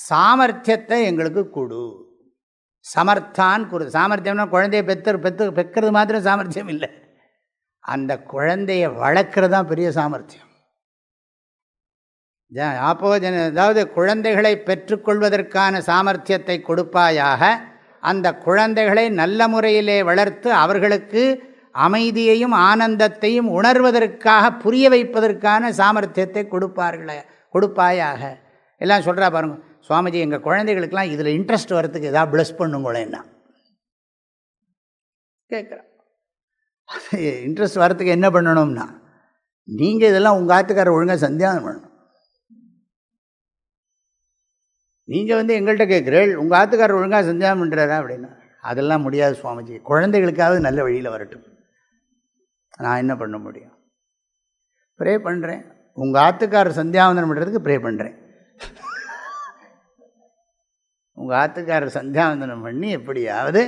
[SPEAKER 2] சாமர்த்தியத்தை எங்களுக்கு கொடு. சமர்த்தான் குரு. சாமர்த்தியம்னா குழந்தைய பெக்கிறது மாத்திரம் சாமர்த்தியம் இல்லை, அந்த குழந்தைய வளர்க்குறது தான் பெரிய சாமர்த்தியம். அதாவது குழந்தைகளை பெற்றுக்கொள்வதற்கான சாமர்த்தியத்தை கொடுப்பாயாக, அந்த குழந்தைகளை நல்ல முறையிலே வளர்த்து அவர்களுக்கு அமைதியையும் ஆனந்தத்தையும் உணர்வதற்காக புரிய வைப்பதற்கான சாமர்த்தியத்தை கொடுப்பாயாக. எல்லாம் சொல்கிறா பாருங்க, சுவாமிஜி எங்கள் குழந்தைகளுக்கெல்லாம் இதில் இன்ட்ரெஸ்ட் வரத்துக்கு ஏதாவது ப்ளஸ் பண்ணுங்களேன்னா கேட்குறேன். இன்ட்ரெஸ்ட் வரத்துக்கு என்ன பண்ணணும்னா, நீங்கள் இதெல்லாம் உங்கள் ஆத்துக்காரர் ஒழுங்காக சந்தியானம் பண்ணணும். நீங்கள் எங்கள்கிட்ட கேட்குறேள் உங்கள் ஆத்துக்காரர் ஒழுங்காக சந்தியானம் பண்ணுறாரா அப்படின்னா, அதெல்லாம் முடியாது சுவாமிஜி, குழந்தைகளுக்காவது நல்ல வழியில் வரட்டும், நான் என்ன பண்ண முடியும்? ப்ரே பண்ணுறேன், உங்கள் ஆத்துக்காரர் சந்தியாவந்தனம் பண்ணுறதுக்கு ப்ரே பண்ணுறேன். உங்கள் ஆத்துக்காரர் சந்தியாவந்தனம் பண்ணி எப்படியாவது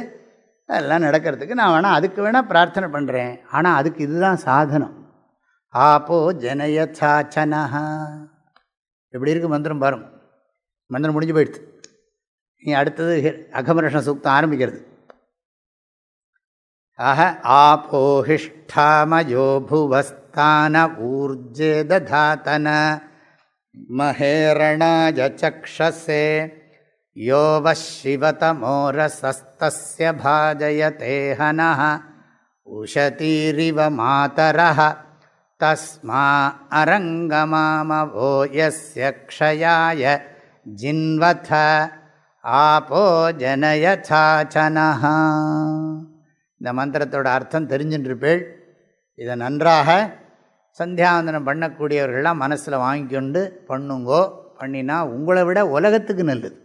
[SPEAKER 2] அதெல்லாம் நடக்கிறதுக்கு நான் வேணால் அதுக்கு வேணால் பிரார்த்தனை பண்ணுறேன். ஆனால் அதுக்கு இதுதான் சாதனம். ஆப்போ ஜனயசாச்சனஹா. எப்படி இருக்குது மந்திரம் பாருங்க. மந்திரம் முடிஞ்சு போயிடுது. நீ அடுத்தது அகமரஷண சூக்தம் ஆரம்பிக்கிறது. ஆஹ ஆபோஹிஷ்டாமயோ புவஸ்தான ஊர்ஜே ததாதன மஹேரணாய சக்ஷசே யோவசிவதமோரசஸ்தஸ்ய பாஜயதேஹனஹ உஷதீரிவ மாதரஹ தஸ்மா அரங்கமாமவோ யஸ்ய க்ஷயாய ஜின்வத ஆபோ ஜனயசாச்சனஹா. இந்த மந்திரத்தோட அர்த்தம் தெரிஞ்சுட்டுருப்பேள். இதை நன்றாக சந்தியாவந்தனம் பண்ணக்கூடியவர்கள்லாம் மனசில் வாங்கிக்கொண்டு பண்ணுங்கோ. பண்ணினா உங்களை விட உலகத்துக்கு நல்லது.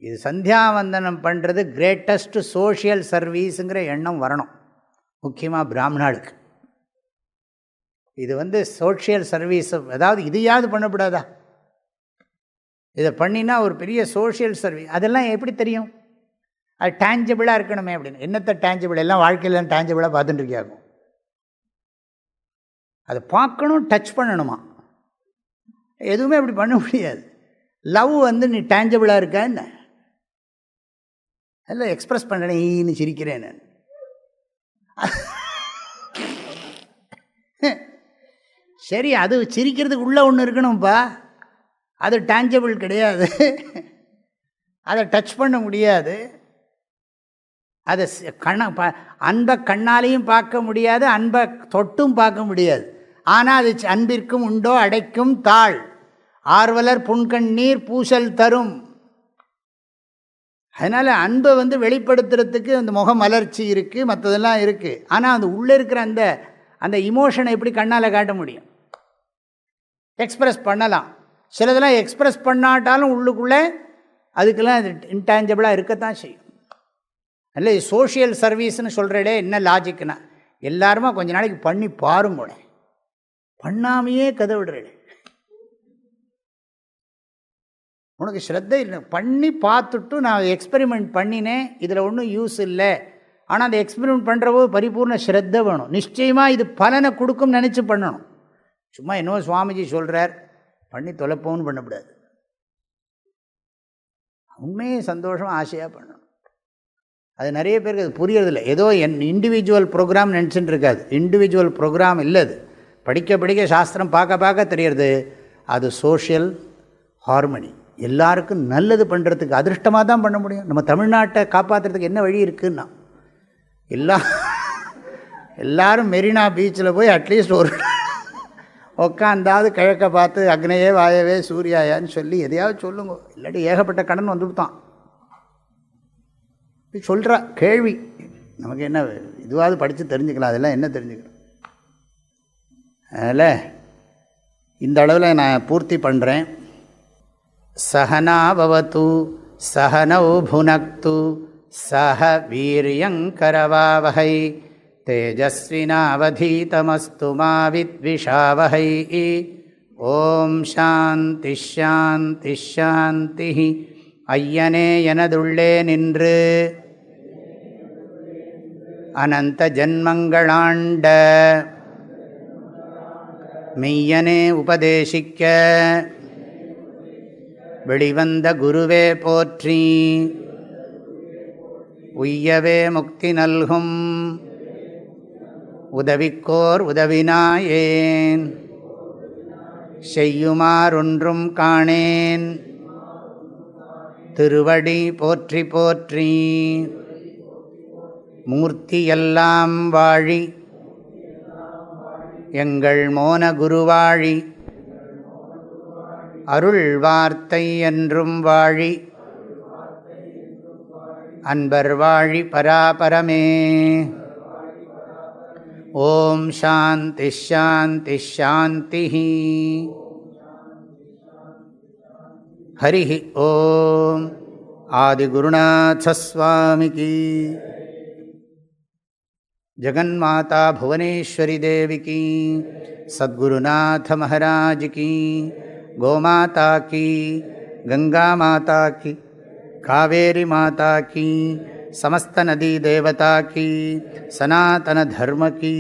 [SPEAKER 2] இது சந்தியாவந்தனம் பண்ணுறது கிரேட்டஸ்ட் சோஷியல் சர்வீஸுங்கிற எண்ணம் வரணும், முக்கியமாக பிராமணாளுக்கு. இது சோஷியல் சர்வீஸ், அதாவது இதையாவது பண்ணக்கூடாதா? இதை பண்ணினா ஒரு பெரிய சோஷியல் சர்வீஸ். அதெல்லாம் எப்படி தெரியும்? அது டேஞ்சபிளாக இருக்கணுமே அப்படின்னு. என்னத்தை டேஞ்சபிள்? எல்லாம் வாழ்க்கையில் டேஞ்சபிளாக பார்த்துட்டு இருக்கியாகும். அதை பார்க்கணும், டச் பண்ணணுமா? எதுவுமே அப்படி பண்ண முடியாது. லவ் நீ டேஞ்சபிளாக இருக்கா என்ன? எல்லாம் எக்ஸ்ப்ரெஸ் பண்ணுறேன், ஈன்னு சிரிக்கிறேன் நான். சரி, அது சிரிக்கிறதுக்கு உள்ளே ஒன்று இருக்கணும்ப்பா. அது டேஞ்சபிள் கிடையாது, அதை டச் பண்ண முடியாது. அதை அன்பை கண்ணாலையும் பார்க்க முடியாது, அன்பை தொட்டும் பார்க்க முடியாது. ஆனால் அது அன்பிற்கும் உண்டோ அடைக்கும் தாழ், ஆர்வலர் புன்கண்ணீர் பூசல் தரும். அதனால் அன்பை வெளிப்படுத்துறதுக்கு அந்த முக மலர்ச்சி இருக்குது, மற்றதெல்லாம் இருக்குது. ஆனால் அந்த உள்ளே இருக்கிற அந்த இமோஷனை எப்படி கண்ணால் காட்ட முடியும்? எக்ஸ்ப்ரெஸ் பண்ணலாம், சிலதெல்லாம் எக்ஸ்ப்ரெஸ் பண்ணாட்டாலும் உள்ளுக்குள்ளே அதுக்கெல்லாம் அது இன்டான்ஜபிளாக இருக்கத்தான் செய்யும். இல்லை சோஷியல் சர்வீஸ்ன்னு சொல்கிறடே, என்ன லாஜிக்னா, எல்லாருமா கொஞ்ச நாளைக்கு பண்ணி பாருங்களே, பண்ணாமையே கதை விடுறே. உனக்கு ஸ்ரத்தை இல்லை, பண்ணி பார்த்துட்டு நான் எக்ஸ்பெரிமெண்ட் பண்ணினேன், இதில் ஒன்றும் யூஸ் இல்லை. ஆனால் அந்த எக்ஸ்பெரிமெண்ட் பண்ணுறவோ பரிபூர்ண ஸ்ரத்தை வேணும். நிச்சயமாக இது பலனை கொடுக்கும் நினச்சி பண்ணணும். சும்மா என்னவோ சுவாமிஜி சொல்கிறார் பண்ணி தொலைப்போன்னு பண்ணக்கூடாது. உண்மையே சந்தோஷமாக ஆசையாக பண்ணணும். அது நிறைய பேருக்கு அது புரியறதில்லை. ஏதோ இண்டிவிஜுவல் ப்ரோக்ராம் நினச்சிட்டு இருக்காது. இண்டிவிஜுவல் ப்ரோக்ராம் இல்லை, அது படிக்க படிக்க சாஸ்திரம் பார்க்க பார்க்க தெரியறது அது சோஷியல் ஹார்மனி, எல்லாருக்கும் நல்லது பண்ணுறதுக்கு அதிருஷ்டமாக தான் பண்ண முடியும். நம்ம தமிழ்நாட்டை காப்பாற்றுறதுக்கு என்ன வழி இருக்குன்னா, எல்லாரும் மெரினா பீச்சில் போய் அட்லீஸ்ட் ஒரு உட்காந்தாவது கிழக்க பார்த்து அக்னையே வாயவே சூர்யாயான்னு சொல்லி எதையாவது சொல்லுங்க. இல்லாட்டி ஏகப்பட்ட கடன் வந்துவிட்டான். சொல்கிறா கேள்வி, நமக்கு என்ன இதுவாவது படித்து தெரிஞ்சுக்கலாம், அதெல்லாம் என்ன தெரிஞ்சுக்கணும். அதில் இந்த அளவில் நான் பூர்த்தி பண்ணுறேன். சஹனாபவது சஹனௌ புனக்து சஹ வீரியங்கரவாவஹை தேஜஸ்வினாவதீதமஸ்து மா வித்விஷாவஹை. ஓம் சாந்தி ஷாந்தி ஷாந்தி. ஐயனே எனதுள்ளே நின்று அனந்த ஜன்மங்களாண்ட மெய்யனே உபதேசிக்க வெளிவந்த குருவே போற்றி. உய்யவே முக்தி நல்கும் உதவிக்கோர் உதவினாயேன் செய்யுமாறொன்றும் காணேன் திருவடி போற்றி போற்றி. மூர்த்தியெல்லாம் வாழி எங்கள் மோன குருவாழி அருள் வார்த்தை என்றும் வாழி அன்பர் வாழி பராபரமே. ஓம் சாந்தி ஷாந்தி ஷாந்தி. ஹரி ஓம். ஆதிகுருநாத ஸ்வாமிகி. ஜகன்மாதா புவனேஸ்வரி தேவிக்கு. சத்குருநாத மகாராஜ்கி. கோமாதா கி, கங்கா மாதா கி, காவேரி மாதா கி, समस्त नदी देवता की, सनातन धर्म की.